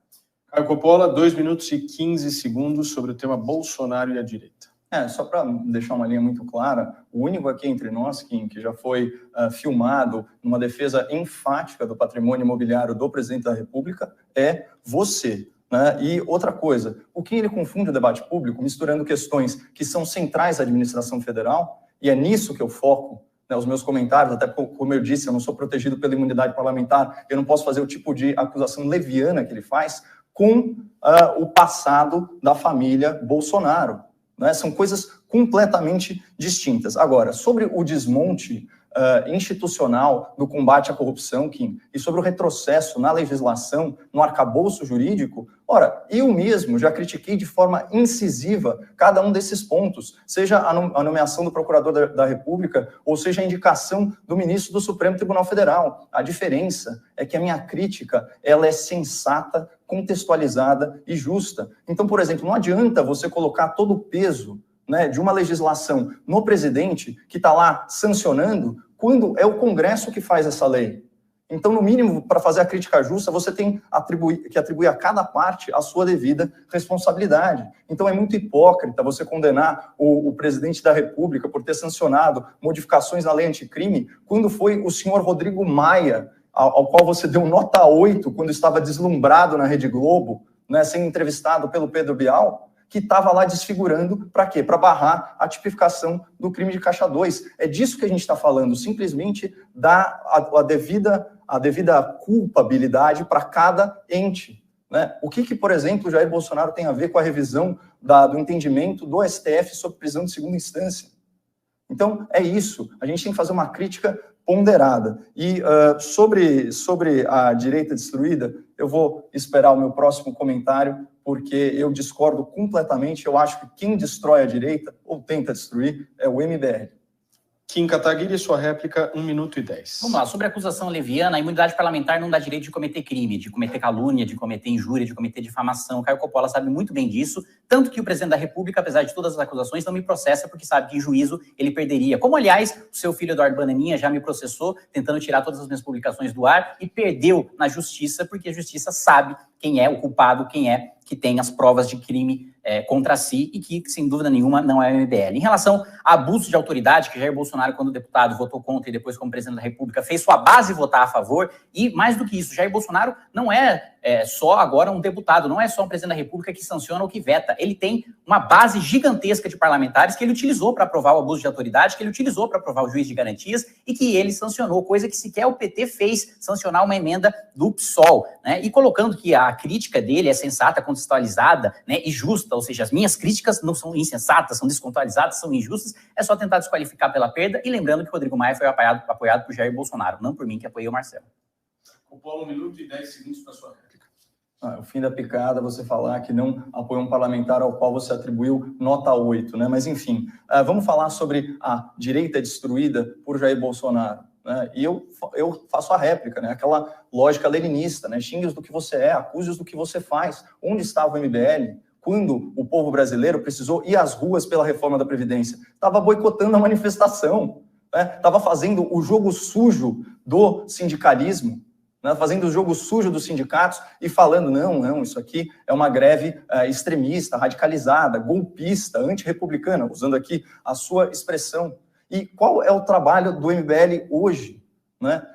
Caio Coppola, 2 minutos e 15 segundos sobre o tema Bolsonaro e a direita. Só para deixar uma linha muito clara, o único aqui entre nós, Kim, que já foi filmado numa defesa enfática do patrimônio imobiliário do presidente da República é você. Né? E outra coisa, o Kim ele confunde o debate público misturando questões que são centrais à administração federal, e é nisso que eu foco. Os meus comentários, até como eu disse, eu não sou protegido pela imunidade parlamentar, eu não posso fazer o tipo de acusação leviana que ele faz com o passado da família Bolsonaro. Né? São coisas completamente distintas. Agora, sobre o desmonte institucional do combate à corrupção, Kim, e sobre o retrocesso na legislação, no arcabouço jurídico, ora, eu mesmo já critiquei de forma incisiva cada um desses pontos, seja a nomeação do procurador da República, ou seja a indicação do ministro do Supremo Tribunal Federal. A diferença é que a minha crítica, ela é sensata, contextualizada e justa. Então, por exemplo, não adianta você colocar todo o peso, né, de uma legislação no presidente que está lá sancionando, quando é o Congresso que faz essa lei. Então, no mínimo, para fazer a crítica justa, você tem que atribuir a cada parte a sua devida responsabilidade. Então, é muito hipócrita você condenar o presidente da República por ter sancionado modificações na lei anticrime, quando foi o senhor Rodrigo Maia, ao qual você deu nota 8, quando estava deslumbrado na Rede Globo, né, sendo entrevistado pelo Pedro Bial, que estava lá desfigurando, para quê? Para barrar a tipificação do crime de Caixa 2. É disso que a gente está falando, simplesmente dar a devida culpabilidade para cada ente. Né? O que, por exemplo, Jair Bolsonaro tem a ver com a revisão do entendimento do STF sobre prisão de segunda instância? Então, é isso. A gente tem que fazer uma crítica ponderada. E sobre a direita destruída, eu vou esperar o meu próximo comentário, porque eu discordo completamente. Eu acho que quem destrói a direita, ou tenta destruir, é o MBL. Kim Kataguiri, sua réplica, 1 minuto e 10. Vamos lá, sobre a acusação leviana, a imunidade parlamentar não dá direito de cometer crime, de cometer calúnia, de cometer injúria, de cometer difamação. Caio Coppola sabe muito bem disso, tanto que o presidente da República, apesar de todas as acusações, não me processa porque sabe que em juízo ele perderia. Como, aliás, o seu filho Eduardo Bananinha já me processou, tentando tirar todas as minhas publicações do ar e perdeu na justiça, porque a justiça sabe quem é o culpado, quem é que tem as provas de crime contra si e que, sem dúvida nenhuma, não é o MBL. Em relação a abuso de autoridade, que Jair Bolsonaro, quando deputado, votou contra e depois, como presidente da República, fez sua base votar a favor, e mais do que isso, Jair Bolsonaro não é só agora um deputado, não é só um presidente da República que sanciona ou que veta. Ele tem uma base gigantesca de parlamentares que ele utilizou para aprovar o abuso de autoridade, que ele utilizou para aprovar o juiz de garantias e que ele sancionou, coisa que sequer o PT fez, sancionar uma emenda do PSOL, né? E colocando que a crítica dele é sensata, contextualizada, né, e justa, ou seja, as minhas críticas não são insensatas, são descontextualizadas, são injustas, é só tentar desqualificar pela perda, e lembrando que Rodrigo Maia foi apoiado por Jair Bolsonaro, não por mim, que apoiei o Marcelo. Coppola, 1 minuto e 10 segundos para sua réplica. O fim da picada, você falar que não apoia um parlamentar ao qual você atribuiu nota 8, né? Mas, enfim, vamos falar sobre a direita destruída por Jair Bolsonaro. Né? E eu faço a réplica, né? Aquela lógica leninista, né? Xingue-os do que você é, acuse-os do que você faz. Onde estava o MBL quando o povo brasileiro precisou ir às ruas pela reforma da Previdência? Estava boicotando a manifestação, né? Estava fazendo o jogo sujo do sindicalismo, né, fazendo o jogo sujo dos sindicatos e falando, não, isso aqui é uma greve extremista, radicalizada, golpista, antirrepublicana, usando aqui a sua expressão. E qual é o trabalho do MBL hoje? Né?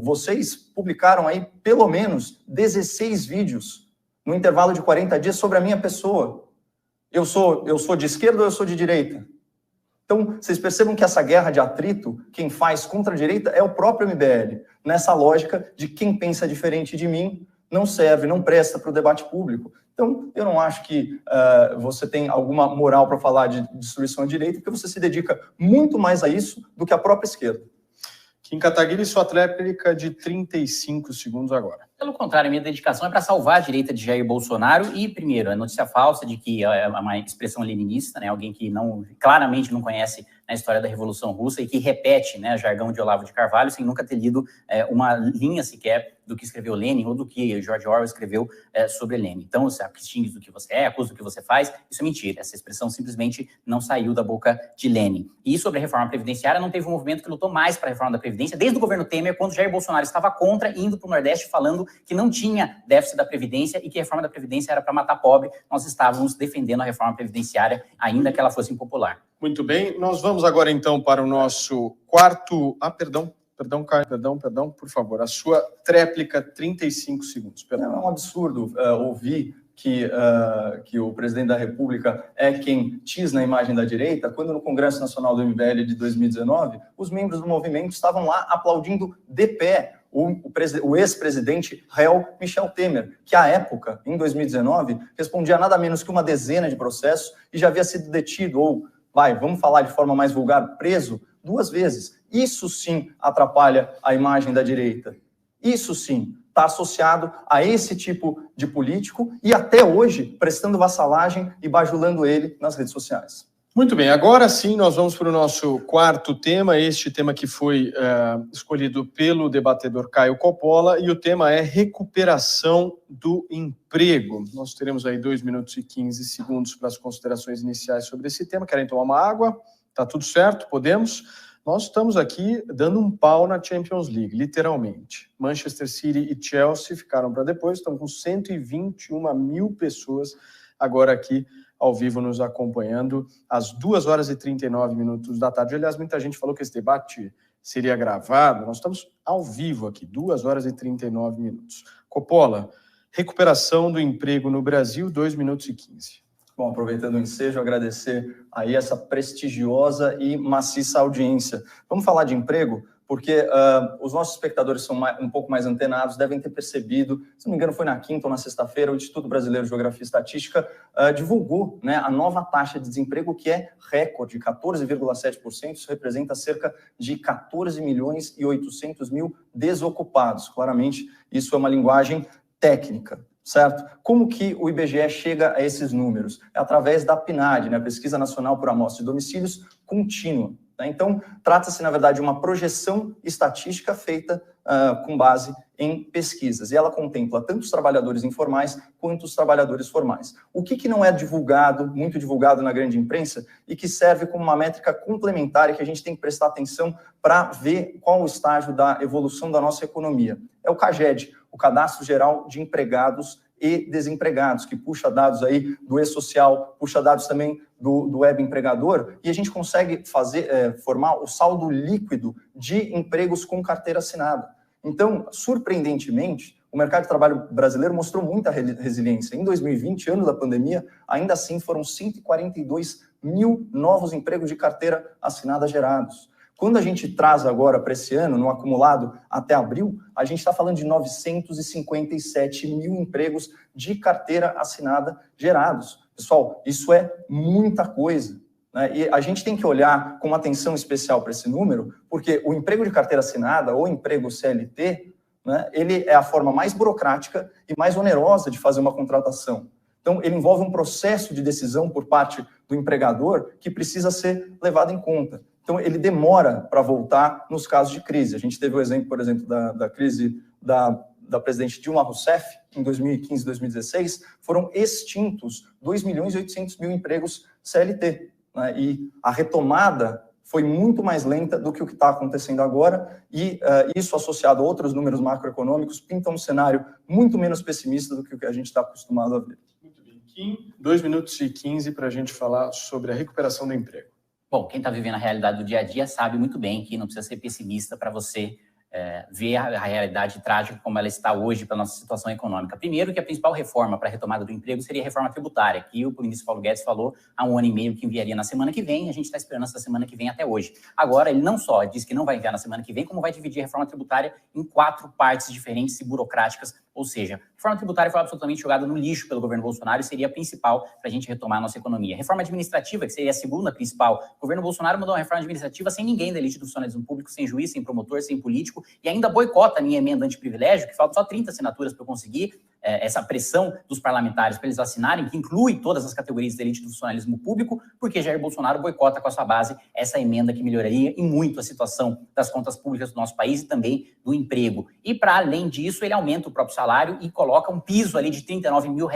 Vocês publicaram aí pelo menos 16 vídeos no intervalo de 40 dias sobre a minha pessoa. Eu sou de esquerda ou eu sou de direita? Então, vocês percebam que essa guerra de atrito, quem faz contra a direita é o próprio MBL, nessa lógica de quem pensa diferente de mim não serve, não presta para o debate público. Então, eu não acho que você tem alguma moral para falar de destruição à direita, porque você se dedica muito mais a isso do que a própria esquerda. Kim Kataguiri, sua réplica de 35 segundos agora. Pelo contrário, a minha dedicação é para salvar a direita de Jair Bolsonaro e, primeiro, a notícia falsa de que é uma expressão leninista, né, alguém que claramente não conhece a história da Revolução Russa e que repete, né, jargão de Olavo de Carvalho sem nunca ter lido uma linha sequer do que escreveu Lenin ou do que George Orwell escreveu sobre Lenin. Então, você distingue do que você é, acusa do que você faz, isso é mentira. Essa expressão simplesmente não saiu da boca de Lenin. E sobre a reforma previdenciária, não teve um movimento que lutou mais para a reforma da Previdência, desde o governo Temer, quando Jair Bolsonaro estava contra, indo para o Nordeste falando que não tinha déficit da Previdência e que a reforma da Previdência era para matar pobre. Nós estávamos defendendo a reforma previdenciária, ainda que ela fosse impopular. Muito bem, nós vamos agora então para o nosso quarto... Perdão, Caio, perdão, por favor, a sua tréplica, 35 segundos. Perdão. É um absurdo ouvir que o presidente da República é quem tisna a imagem da direita, quando no Congresso Nacional do MBL de 2019, os membros do movimento estavam lá aplaudindo de pé o ex-presidente réu Michel Temer, que à época, em 2019, respondia a nada menos que uma dezena de processos e já havia sido detido, ou, vamos falar de forma mais vulgar, preso 2 vezes. Isso sim atrapalha a imagem da direita. Isso sim está associado a esse tipo de político e até hoje prestando vassalagem e bajulando ele nas redes sociais. Muito bem, agora sim nós vamos para o nosso quarto tema, este tema que foi escolhido pelo debatedor Caio Coppola, e o tema é recuperação do emprego. Nós teremos aí 2 minutos e 15 segundos para as considerações iniciais sobre esse tema. Querem tomar uma água? Tá tudo certo? Podemos? Nós estamos aqui dando um pau na Champions League, literalmente. Manchester City e Chelsea ficaram para depois, estão com 121 mil pessoas agora aqui ao vivo nos acompanhando, às 2h39 da tarde. Aliás, muita gente falou que esse debate seria gravado. Nós estamos ao vivo aqui, 2h39. Coppola, recuperação do emprego no Brasil, 2 minutos e 15. Bom, aproveitando o ensejo, agradecer aí essa prestigiosa e maciça audiência. Vamos falar de emprego, porque os nossos espectadores são um pouco mais antenados, devem ter percebido, se não me engano foi na quinta ou na sexta-feira, o Instituto Brasileiro de Geografia e Estatística divulgou, né, a nova taxa de desemprego, que é recorde, 14,7%, isso representa cerca de 14 milhões e 800 mil desocupados. Claramente, isso é uma linguagem técnica. Certo? Como que o IBGE chega a esses números? É através da PNAD, né? Pesquisa Nacional por Amostra de Domicílios Contínua. Né? Então, trata-se, na verdade, de uma projeção estatística feita com base em pesquisas. E ela contempla tanto os trabalhadores informais quanto os trabalhadores formais. O que não é divulgado, muito divulgado na grande imprensa, e que serve como uma métrica complementar e que a gente tem que prestar atenção para ver qual o estágio da evolução da nossa economia. É o CAGED, o Cadastro Geral de Empregados e Desempregados, que puxa dados aí do E-Social, puxa dados também do Web Empregador, e a gente consegue formar o saldo líquido de empregos com carteira assinada. Então, surpreendentemente, o mercado de trabalho brasileiro mostrou muita resiliência. Em 2020, ano da pandemia, ainda assim foram 142 mil novos empregos de carteira assinada gerados. Quando a gente traz agora para esse ano, no acumulado até abril, a gente está falando de 957 mil empregos de carteira assinada gerados. Pessoal, isso é muita coisa, né? E a gente tem que olhar com uma atenção especial para esse número, porque o emprego de carteira assinada, ou emprego CLT, né, ele é a forma mais burocrática e mais onerosa de fazer uma contratação. Então, ele envolve um processo de decisão por parte do empregador que precisa ser levado em conta. Então, ele demora para voltar nos casos de crise. A gente teve o exemplo, por exemplo, da crise da presidente Dilma Rousseff, em 2015 e 2016, foram extintos 2 milhões e 800 mil empregos CLT. Né? E a retomada foi muito mais lenta do que o que está acontecendo agora, e isso associado a outros números macroeconômicos pinta um cenário muito menos pessimista do que o que a gente está acostumado a ver. Muito bem. Kim, 2 minutos e 15 para a gente falar sobre a recuperação do emprego. Bom, quem está vivendo a realidade do dia a dia sabe muito bem que não precisa ser pessimista para você ver a realidade trágica como ela está hoje para a nossa situação econômica. Primeiro, que a principal reforma para a retomada do emprego seria a reforma tributária, que o ministro Paulo Guedes falou há 1 ano e meio que enviaria na semana que vem, a gente está esperando essa semana que vem até hoje. Agora, ele não só diz que não vai enviar na semana que vem, como vai dividir a reforma tributária em 4 partes diferentes e burocráticas, Ou seja, a reforma tributária foi absolutamente jogada no lixo pelo governo Bolsonaro e seria a principal para a gente retomar a nossa economia. A reforma administrativa, que seria a segunda principal, o governo Bolsonaro mandou uma reforma administrativa sem ninguém da elite do funcionalismo público, sem juiz, sem promotor, sem político, e ainda boicota a minha emenda antiprivilégio, que faltam só 30 assinaturas para eu conseguir essa pressão dos parlamentares para eles assinarem, que inclui todas as categorias da elite do funcionalismo público, porque Jair Bolsonaro boicota com a sua base essa emenda que melhoraria e muito a situação das contas públicas do nosso país e também do emprego. E, para além disso, ele aumenta o próprio salário e coloca um piso ali de R$39 mil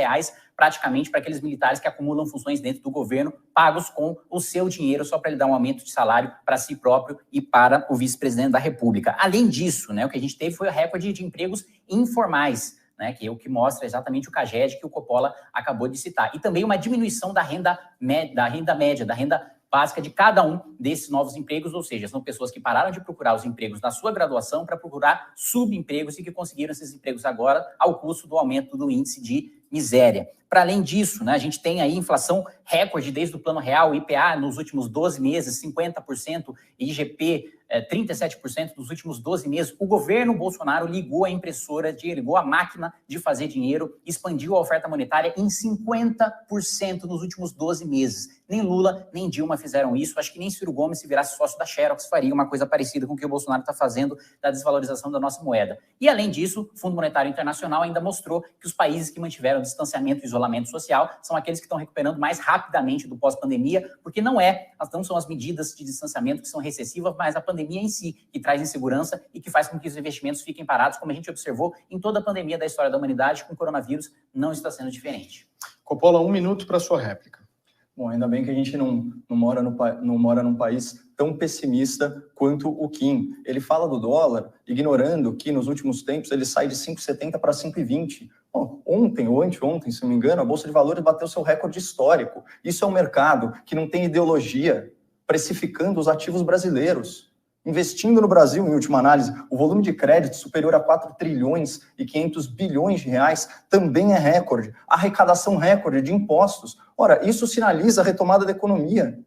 praticamente para aqueles militares que acumulam funções dentro do governo, pagos com o seu dinheiro só para ele dar um aumento de salário para si próprio e para o vice-presidente da República. Além disso, né, o que a gente teve foi o recorde de empregos informais, né, que é o que mostra exatamente o CAGED que o Coppola acabou de citar. E também uma diminuição da renda média, da renda básica de cada um desses novos empregos, ou seja, são pessoas que pararam de procurar os empregos na sua graduação para procurar subempregos e que conseguiram esses empregos agora ao custo do aumento do índice de miséria. Para além disso, né, a gente tem aí inflação recorde desde o Plano Real, IPA nos últimos 12 meses, 50%, IGP 37% nos últimos 12 meses. O governo Bolsonaro ligou a impressora, ligou a máquina de fazer dinheiro, expandiu a oferta monetária em 50% nos últimos 12 meses. Nem Lula, nem Dilma fizeram isso. Acho que nem Ciro Gomes, se virasse sócio da Xerox, faria uma coisa parecida com o que o Bolsonaro está fazendo da desvalorização da nossa moeda. E, além disso, o Fundo Monetário Internacional ainda mostrou que os países que mantiveram distanciamento e isolamento social são aqueles que estão recuperando mais rapidamente do pós-pandemia, porque não são as medidas de distanciamento que são recessivas, mas a pandemia em si, que traz insegurança e que faz com que os investimentos fiquem parados, como a gente observou em toda a pandemia da história da humanidade, com o coronavírus não está sendo diferente. Coppola, 1 minuto para a sua réplica. Bom, ainda bem que a gente não mora num país tão pessimista quanto o Kim. Ele fala do dólar, ignorando que nos últimos tempos ele sai de 5,70 para 5,20. Bom, ontem ou anteontem, se não me engano, a Bolsa de Valores bateu seu recorde histórico. Isso é um mercado que não tem ideologia precificando os ativos brasileiros. Investindo no Brasil, em última análise, o volume de crédito superior a 4 trilhões e 500 bilhões de reais também é recorde. Arrecadação recorde de impostos. Ora, isso sinaliza a retomada da economia.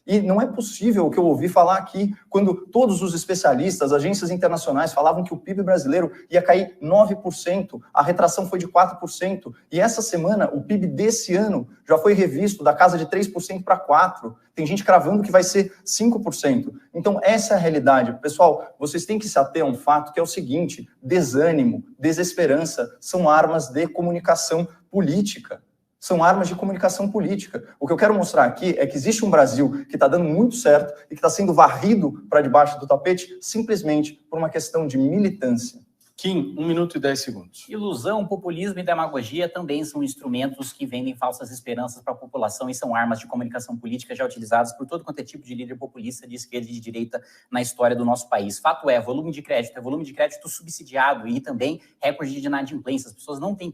E não é possível o que eu ouvi falar aqui, quando todos os especialistas, agências internacionais, falavam que o PIB brasileiro ia cair 9%, a retração foi de 4%, e essa semana o PIB desse ano já foi revisto da casa de 3% para 4%. Tem gente cravando que vai ser 5%. Então, essa é a realidade. Pessoal, vocês têm que se ater a um fato que é o seguinte: desânimo, desesperança são armas de comunicação política. São armas de comunicação política. O que eu quero mostrar aqui é que existe um Brasil que está dando muito certo e que está sendo varrido para debaixo do tapete simplesmente por uma questão de militância. Kim, 1 minuto e 10 segundos. Ilusão, populismo e demagogia também são instrumentos que vendem falsas esperanças para a população e são armas de comunicação política já utilizadas por todo quanto é tipo de líder populista de esquerda e de direita na história do nosso país. Fato é, volume de crédito subsidiado e também recorde de inadimplência. As pessoas não têm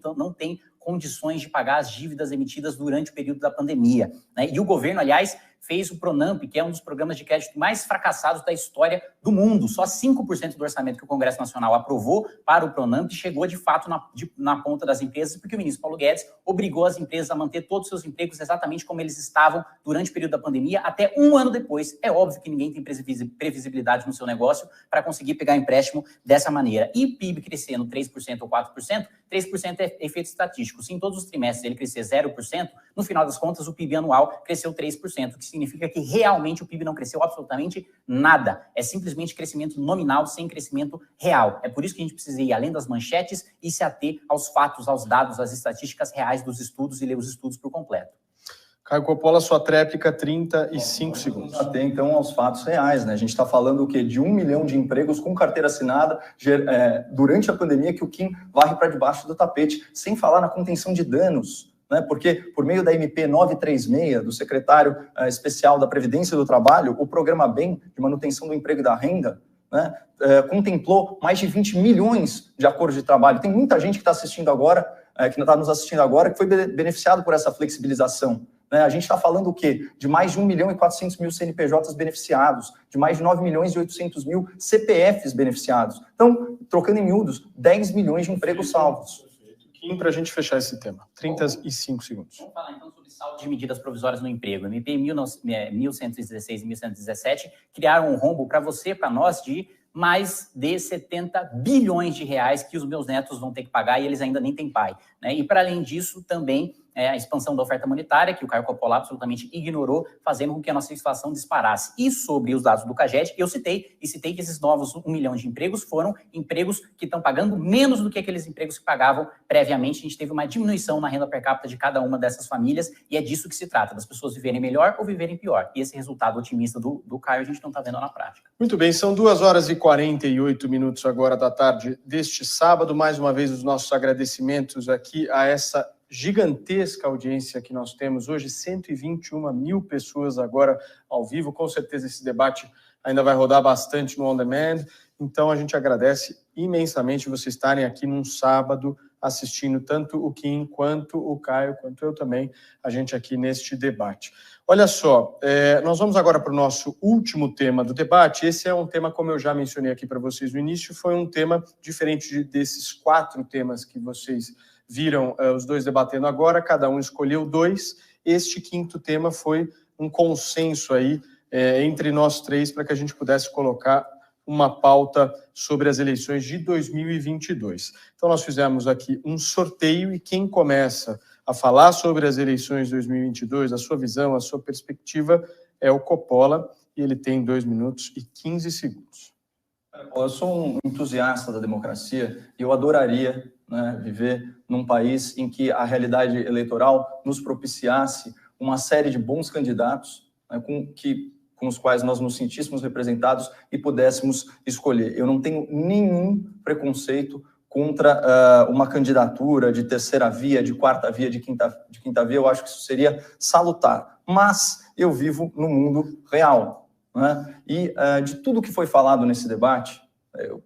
condições de pagar as dívidas emitidas durante o período da pandemia, né? E o governo, aliás, fez o Pronamp, que é um dos programas de crédito mais fracassados da história do mundo. Só 5% do orçamento que o Congresso Nacional aprovou para o Pronamp chegou, de fato, na ponta das empresas, porque o ministro Paulo Guedes obrigou as empresas a manter todos os seus empregos exatamente como eles estavam durante o período da pandemia, até 1 ano depois. É óbvio que ninguém tem previsibilidade no seu negócio para conseguir pegar empréstimo dessa maneira. E PIB crescendo 3% ou 4%, 3% é efeito estatístico. Se em todos os trimestres ele crescer 0%, no final das contas o PIB anual cresceu 3%, que significa que realmente o PIB não cresceu absolutamente nada. É simplesmente crescimento nominal sem crescimento real. É por isso que a gente precisa ir além das manchetes e se ater aos fatos, aos dados, às estatísticas reais dos estudos e ler os estudos por completo. Caio Coppola, sua tréplica, 35 segundos. Até então aos fatos reais, né? A gente está falando o quê? De 1 milhão de empregos com carteira assinada durante a pandemia que o Kim varre para debaixo do tapete, sem falar na contenção de danos, né? Porque por meio da MP 936, do secretário especial da Previdência do Trabalho, o programa BEM, de manutenção do emprego e da renda, né, contemplou mais de 20 milhões de acordos de trabalho. Tem muita gente que está assistindo agora, que está nos assistindo agora, que foi beneficiado por essa flexibilização. A gente está falando o quê? De mais de 1 milhão e 400 mil CNPJs beneficiados, de mais de 9 milhões e 800 mil CPFs beneficiados. Então, trocando em miúdos, 10 milhões de empregos salvos. Kim, para a gente fechar esse tema, 35 segundos. Vamos falar então sobre saldo de medidas provisórias no emprego. MP 1116 e 1117 criaram um rombo para você, para nós, de mais de 70 bilhões de reais que os meus netos vão ter que pagar e eles ainda nem têm pai, né? E para além disso, também a expansão da oferta monetária, que o Caio Coppola absolutamente ignorou, fazendo com que a nossa inflação disparasse. E sobre os dados do CAGED, eu citei que esses novos 1 milhão de empregos foram empregos que estão pagando menos do que aqueles empregos que pagavam previamente. A gente teve uma diminuição na renda per capita de cada uma dessas famílias, e é disso que se trata, das pessoas viverem melhor ou viverem pior. E esse resultado otimista do Caio a gente não está vendo na prática. Muito bem, são 2h48 agora da tarde deste sábado. Mais uma vez, os nossos agradecimentos aqui a essa gigantesca audiência que nós temos hoje, 121 mil pessoas agora ao vivo. Com certeza esse debate ainda vai rodar bastante no On Demand. Então a gente agradece imensamente vocês estarem aqui num sábado assistindo tanto o Kim quanto o Caio, quanto eu também, a gente aqui neste debate. Olha só, nós vamos agora para o nosso último tema do debate. Esse é um tema, como eu já mencionei aqui para vocês no início, foi um tema diferente desses 4 temas que vocês viram os dois debatendo agora, cada um escolheu 2. Este 5º tema foi um consenso aí entre nós 3 para que a gente pudesse colocar uma pauta sobre as eleições de 2022. Então nós fizemos aqui um sorteio e quem começa a falar sobre as eleições de 2022, a sua visão, a sua perspectiva, é o Coppola, e ele tem 2 minutos e 15 segundos. Eu sou um entusiasta da democracia e eu adoraria, né, viver num país em que a realidade eleitoral nos propiciasse uma série de bons candidatos, né, com os quais nós nos sentíssemos representados e pudéssemos escolher. Eu não tenho nenhum preconceito contra uma candidatura de terceira via, de quarta via, de quinta via. Eu acho que isso seria salutar. Mas eu vivo no mundo real, né? E de tudo que foi falado nesse debate,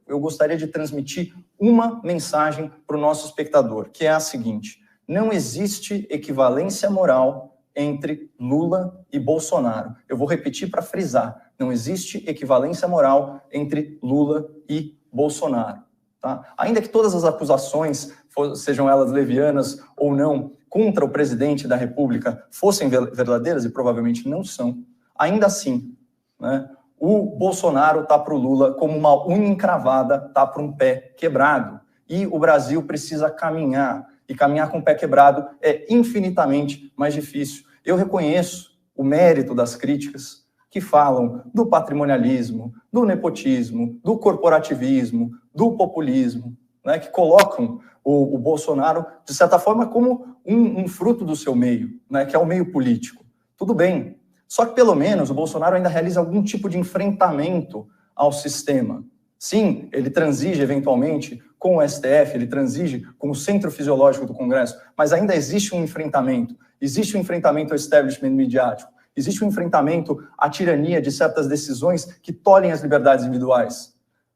eu gostaria de transmitir uma mensagem para o nosso espectador, que é a seguinte: não existe equivalência moral entre Lula e Bolsonaro. Eu vou repetir para frisar: não existe equivalência moral entre Lula e Bolsonaro. Tá? Ainda que todas as acusações, sejam elas levianas ou não, contra o presidente da República fossem verdadeiras, e provavelmente não são, ainda assim, né, o Bolsonaro está para o Lula como uma unha encravada está para um pé quebrado. E o Brasil precisa caminhar. E caminhar com o pé quebrado é infinitamente mais difícil. Eu reconheço o mérito das críticas que falam do patrimonialismo, do nepotismo, do corporativismo, do populismo, né, que colocam o Bolsonaro, de certa forma, como um fruto do seu meio, né, que é o meio político. Tudo bem. Só que, pelo menos, o Bolsonaro ainda realiza algum tipo de enfrentamento ao sistema. Sim, ele transige, eventualmente, com o STF, ele transige com o centro fisiológico do Congresso, mas ainda existe um enfrentamento. Existe um enfrentamento ao establishment midiático. Existe um enfrentamento à tirania de certas decisões que tolhem as liberdades individuais.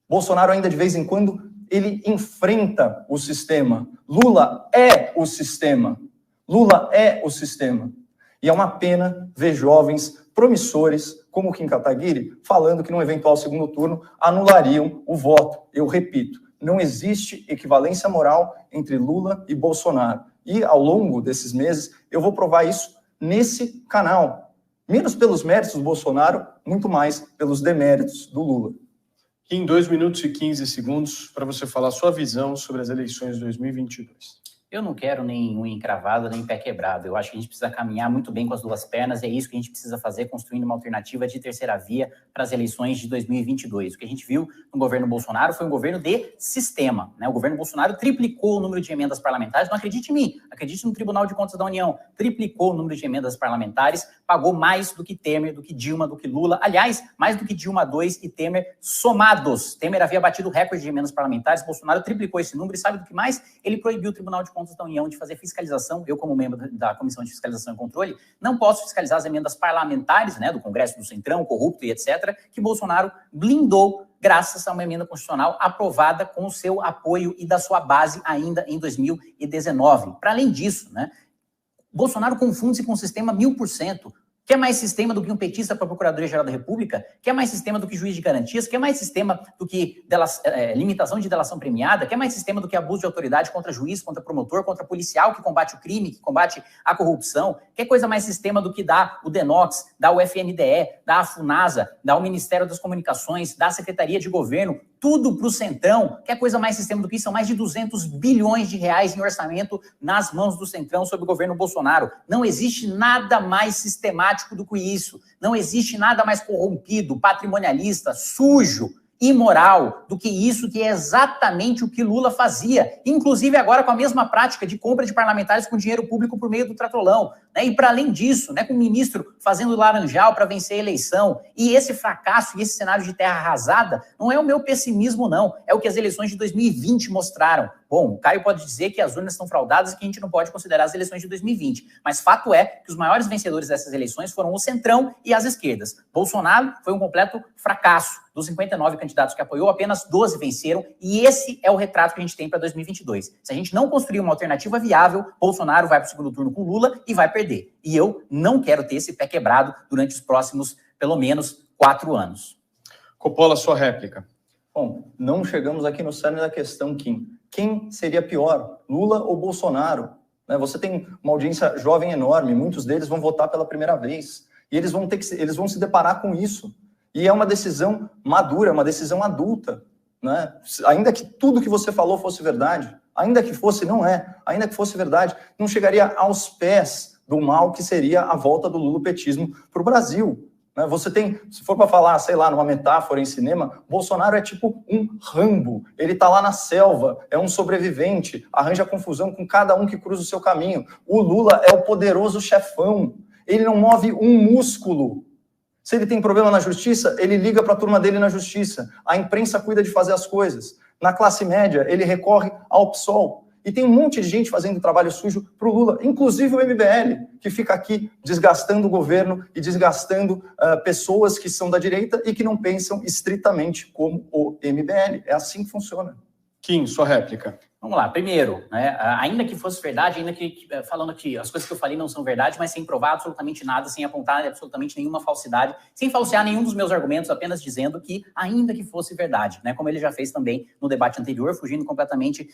Bolsonaro, ainda de vez em quando, ele enfrenta o sistema. Lula é o sistema. Lula é o sistema. E é uma pena ver jovens promissores, como o Kim Kataguiri, falando que num eventual segundo turno anulariam o voto. Eu repito, não existe equivalência moral entre Lula e Bolsonaro. E ao longo desses meses eu vou provar isso nesse canal. Menos pelos méritos do Bolsonaro, muito mais pelos deméritos do Lula. Em 2 minutos e 15 segundos para você falar sua visão sobre as eleições de 2022. Eu não quero nem unha encravada, nem pé quebrado. Eu acho que a gente precisa caminhar muito bem com as duas pernas, e é isso que a gente precisa fazer, construindo uma alternativa de terceira via para as eleições de 2022. O que a gente viu no governo Bolsonaro foi um governo de sistema, né? O governo Bolsonaro triplicou o número de emendas parlamentares. Não acredite em mim, acredite no Tribunal de Contas da União. Triplicou o número de emendas parlamentares, pagou mais do que Temer, do que Dilma, do que Lula. Aliás, mais do que Dilma II e Temer somados. Temer havia batido o recorde de emendas parlamentares, Bolsonaro triplicou esse número, e sabe do que mais? Ele proibiu o Tribunal de Contas da União de fazer fiscalização. Eu, como membro da Comissão de Fiscalização e Controle, não posso fiscalizar as emendas parlamentares, né, do Congresso do Centrão, corrupto e etc., que Bolsonaro blindou graças a uma emenda constitucional aprovada com o seu apoio e da sua base ainda em 2019. Para além disso, né, Bolsonaro confunde-se com o sistema 1000%. Quer mais sistema do que um petista para a Procuradoria-Geral da República? Quer mais sistema do que juiz de garantias? Quer mais sistema do que limitação de delação premiada? Quer mais sistema do que abuso de autoridade contra juiz, contra promotor, contra policial que combate o crime, que combate a corrupção? Quer coisa mais sistema do que dá o DENOX, dá o FNDE, dá a FUNASA, dá o Ministério das Comunicações, dá a Secretaria de Governo? Tudo para o Centrão. Quer coisa mais sistema do que isso? São mais de 200 bilhões de reais em orçamento nas mãos do Centrão sob o governo Bolsonaro. Não existe nada mais sistemático do que isso. Não existe nada mais corrompido, patrimonialista, sujo, imoral do que isso, que é exatamente o que Lula fazia, inclusive agora com a mesma prática de compra de parlamentares com dinheiro público por meio do Tratolão, né? E para além disso, né, com o ministro fazendo laranjal para vencer a eleição, e esse fracasso e esse cenário de terra arrasada não é o meu pessimismo não, é o que as eleições de 2020 mostraram. Bom, o Caio pode dizer que as urnas estão fraudadas e que a gente não pode considerar as eleições de 2020, mas fato é que os maiores vencedores dessas eleições foram o Centrão e as esquerdas. Bolsonaro foi um completo fracasso. Dos 59 candidatos que apoiou, apenas 12 venceram, e esse é o retrato que a gente tem para 2022. Se a gente não construir uma alternativa viável, Bolsonaro vai para o segundo turno com Lula e vai perder. E eu não quero ter esse pé quebrado durante os próximos, pelo menos, 4 anos. Coppola, sua réplica. Bom, não chegamos aqui no cerne da questão, Kim. Quem seria pior, Lula ou Bolsonaro? Você tem uma audiência jovem enorme, muitos deles vão votar pela primeira vez, e eles vão se deparar com isso. E é uma decisão madura, uma decisão adulta, né? Ainda que tudo que você falou fosse verdade, ainda que fosse, não é, ainda que fosse verdade, não chegaria aos pés do mal que seria a volta do lulopetismo para o Brasil. Né? Você tem, se for para falar, sei lá, numa metáfora em cinema, Bolsonaro é tipo um Rambo, ele está lá na selva, é um sobrevivente, arranja confusão com cada um que cruza o seu caminho. O Lula é o poderoso chefão, ele não move um músculo. Se ele tem problema na justiça, ele liga para a turma dele na justiça. A imprensa cuida de fazer as coisas. Na classe média, ele recorre ao PSOL. E tem um monte de gente fazendo trabalho sujo para o Lula, inclusive o MBL, que fica aqui desgastando o governo e desgastando pessoas que são da direita e que não pensam estritamente como o MBL. É assim que funciona. Kim, sua réplica. Vamos lá, primeiro, né, ainda que fosse verdade, ainda que, falando que as coisas que eu falei não são verdade, mas sem provar absolutamente nada, sem apontar absolutamente nenhuma falsidade, sem falsear nenhum dos meus argumentos, apenas dizendo que, ainda que fosse verdade, né, como ele já fez também no debate anterior, fugindo completamente,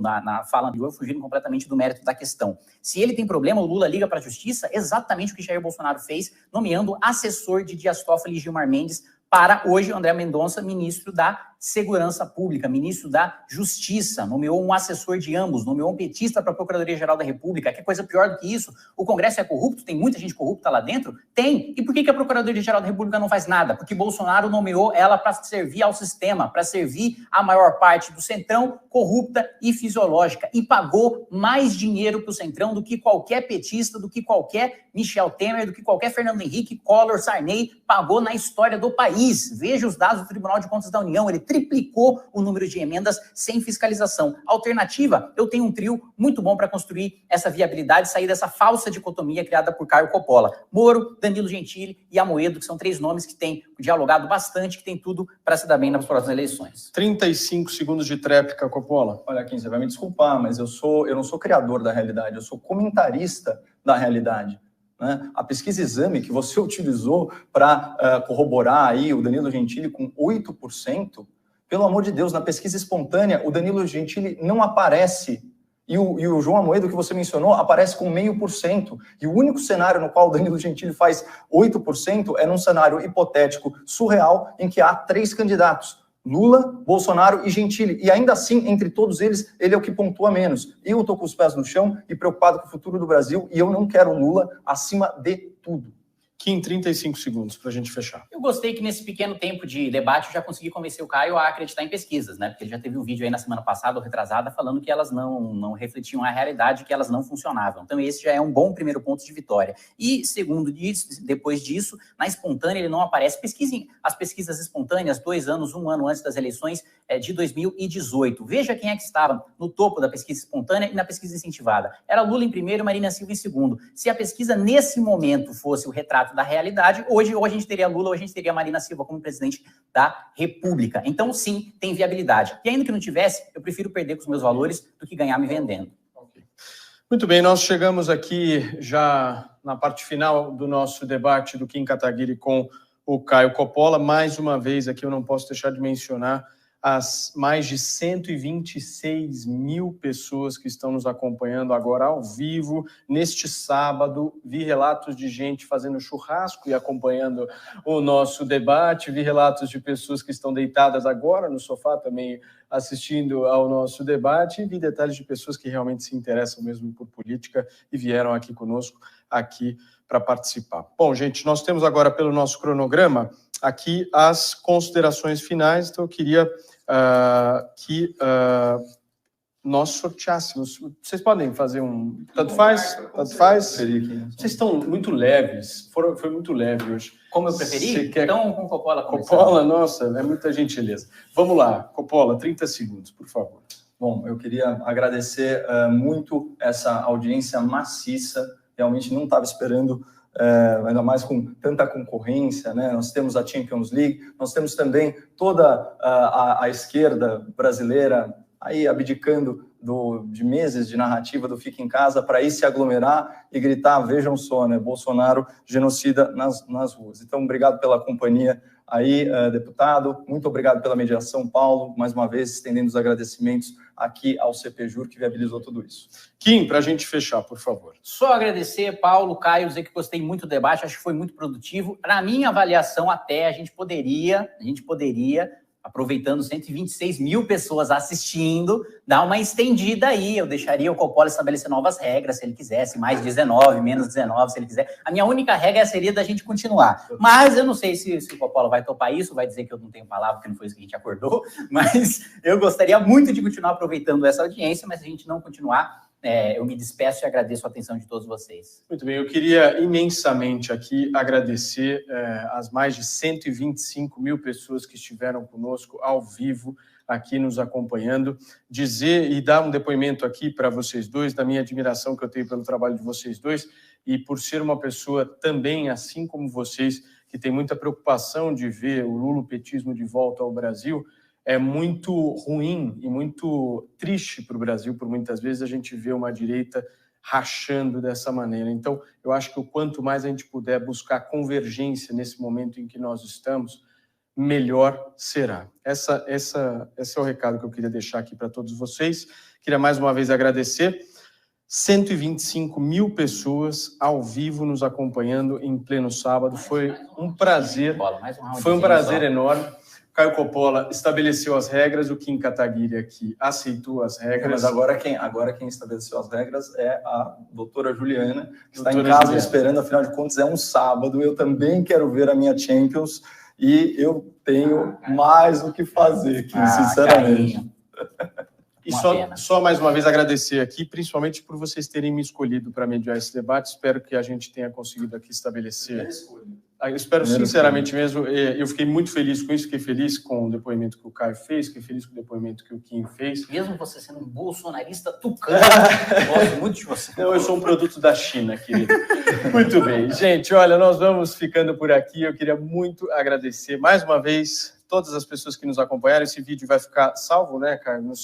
na fala anterior, fugindo completamente do mérito da questão. Se ele tem problema, o Lula liga para a justiça, exatamente o que Jair Bolsonaro fez, nomeando assessor de Dias Toffoli e Gilmar Mendes, para hoje André Mendonça, ministro da Segurança Pública, ministro da Justiça, nomeou um assessor de ambos, nomeou um petista para a Procuradoria-Geral da República. Que coisa pior do que isso? O Congresso é corrupto? Tem muita gente corrupta lá dentro? Tem. E por que a Procuradoria-Geral da República não faz nada? Porque Bolsonaro nomeou ela para servir ao sistema, para servir a maior parte do Centrão, corrupta e fisiológica, e pagou mais dinheiro para o Centrão do que qualquer petista, do que qualquer Michel Temer, do que qualquer Fernando Henrique, Collor, Sarney pagou na história do país. Veja os dados do Tribunal de Contas da União, ele triplicou o número de emendas sem fiscalização. Alternativa, eu tenho um trio muito bom para construir essa viabilidade, sair dessa falsa dicotomia criada por Caio Coppola. Moro, Danilo Gentili e Amoedo, que são 3 nomes que têm dialogado bastante, que tem tudo para se dar bem nas próximas eleições. 35 segundos de tréplica, Coppola. Olha, Kim, você vai me desculpar, mas eu não sou criador da realidade, eu sou comentarista da realidade. Né? A pesquisa Exame que você utilizou para corroborar aí o Danilo Gentili com 8%, pelo amor de Deus, na pesquisa espontânea, o Danilo Gentili não aparece. E o João Amoedo, que você mencionou, aparece com 0,5%. E o único cenário no qual o Danilo Gentili faz 8% é num cenário hipotético surreal em que há 3 candidatos. Lula, Bolsonaro e Gentili. E ainda assim, entre todos eles, ele é o que pontua menos. Eu estou com os pés no chão e preocupado com o futuro do Brasil e eu não quero Lula acima de tudo. Kim, 35 segundos para a gente fechar. Eu gostei que nesse pequeno tempo de debate eu já consegui convencer o Caio a acreditar em pesquisas, né? Porque ele já teve um vídeo aí na semana passada, ou retrasada, falando que elas não refletiam a realidade, que elas não funcionavam. Então esse já é um bom primeiro ponto de vitória. E segundo disso, depois disso, na espontânea ele não aparece. Pesquisem as pesquisas espontâneas 2 anos, 1 ano antes das eleições de 2018. Veja quem é que estava no topo da pesquisa espontânea e na pesquisa incentivada. Era Lula em primeiro e Marina Silva em segundo. Se a pesquisa nesse momento fosse o retrato da realidade, hoje ou a gente teria Lula ou a gente teria Marina Silva como presidente da República. Então, sim, tem viabilidade. E ainda que não tivesse, eu prefiro perder com os meus valores do que ganhar me vendendo. Okay. Muito bem, nós chegamos aqui já na parte final do nosso debate do Kim Kataguiri com o Caio Coppola. Mais uma vez aqui eu não posso deixar de mencionar as mais de 126 mil pessoas que estão nos acompanhando agora ao vivo, neste sábado. Vi relatos de gente fazendo churrasco e acompanhando o nosso debate, vi relatos de pessoas que estão deitadas agora no sofá também assistindo ao nosso debate, e vi detalhes de pessoas que realmente se interessam mesmo por política e vieram aqui conosco, aqui para participar. Bom, gente, nós temos agora pelo nosso cronograma aqui as considerações finais, então eu queria que nós sorteássemos. Vocês podem fazer um... Tanto faz? Tanto faz? Vocês estão muito leves. Foi muito leve hoje. Como eu preferi? Quer... Então, com Coppola começando. Coppola, nossa, é muita gentileza. Vamos lá, Coppola, 30 segundos, por favor. Bom, eu queria agradecer muito essa audiência maciça. Realmente não estava esperando, ainda mais com tanta concorrência, né? Nós temos a Champions League, nós temos também toda a esquerda brasileira aí abdicando de meses de narrativa do Fica em Casa para ir se aglomerar e gritar, vejam só, né? Bolsonaro genocida nas ruas. Então, obrigado pela companhia aí, deputado. Muito obrigado pela mediação, Paulo. Mais uma vez, estendendo os agradecimentos aqui ao CPJur, que viabilizou tudo isso. Kim, para a gente fechar, por favor. Só agradecer, Paulo, Caio, dizer que gostei muito do debate, acho que foi muito produtivo. Na minha avaliação, até a gente poderia, aproveitando 126 mil pessoas assistindo, dar uma estendida aí. Eu deixaria o Coppola estabelecer novas regras, se ele quisesse, mais 19, menos 19, se ele quiser. A minha única regra seria da gente continuar. Mas eu não sei se o Coppola vai topar isso, vai dizer que eu não tenho palavra, porque não foi isso que a gente acordou, mas eu gostaria muito de continuar aproveitando essa audiência, mas se a gente não continuar, eu me despeço e agradeço a atenção de todos vocês. Muito bem, eu queria imensamente aqui agradecer as mais de 125 mil pessoas que estiveram conosco ao vivo, aqui nos acompanhando, dizer e dar um depoimento aqui para vocês dois, da minha admiração que eu tenho pelo trabalho de vocês dois, e por ser uma pessoa também, assim como vocês, que tem muita preocupação de ver o lulopetismo de volta ao Brasil. É muito ruim e muito triste para o Brasil, por muitas vezes, a gente vê uma direita rachando dessa maneira. Então, eu acho que o quanto mais a gente puder buscar convergência nesse momento em que nós estamos, melhor será. Esse é o recado que eu queria deixar aqui para todos vocês. Queria mais uma vez agradecer. 125 mil pessoas ao vivo nos acompanhando em pleno sábado. Foi um prazer. Foi um prazer enorme. Caio Coppola estabeleceu as regras, o Kim Kataguiri aqui aceitou as regras. Mas agora quem estabeleceu as regras é a doutora Juliana, que está em casa esperando, afinal de contas é um sábado, eu também quero ver a minha Champions e eu tenho mais o que fazer, Kim, sinceramente. E só mais uma vez agradecer aqui, principalmente por vocês terem me escolhido para mediar esse debate. Espero que a gente tenha conseguido aqui estabelecer... Eu espero sinceramente mesmo, eu fiquei muito feliz com isso, fiquei feliz com o depoimento que o Caio fez, fiquei feliz com o depoimento que o Kim fez. Mesmo você sendo um bolsonarista tucano, eu gosto muito de você. Não, eu sou um produto da China, querido. Muito bem. Gente, olha, nós vamos ficando por aqui. Eu queria muito agradecer mais uma vez todas as pessoas que nos acompanharam. Esse vídeo vai ficar salvo, né, Caio, no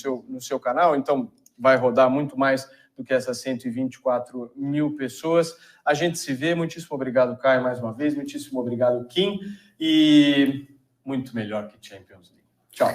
seu canal, então vai rodar muito mais do que essas 124 mil pessoas. A gente se vê. Muitíssimo obrigado, Caio, mais uma vez. Muitíssimo obrigado, Kim. E muito melhor que Champions League. Tchau.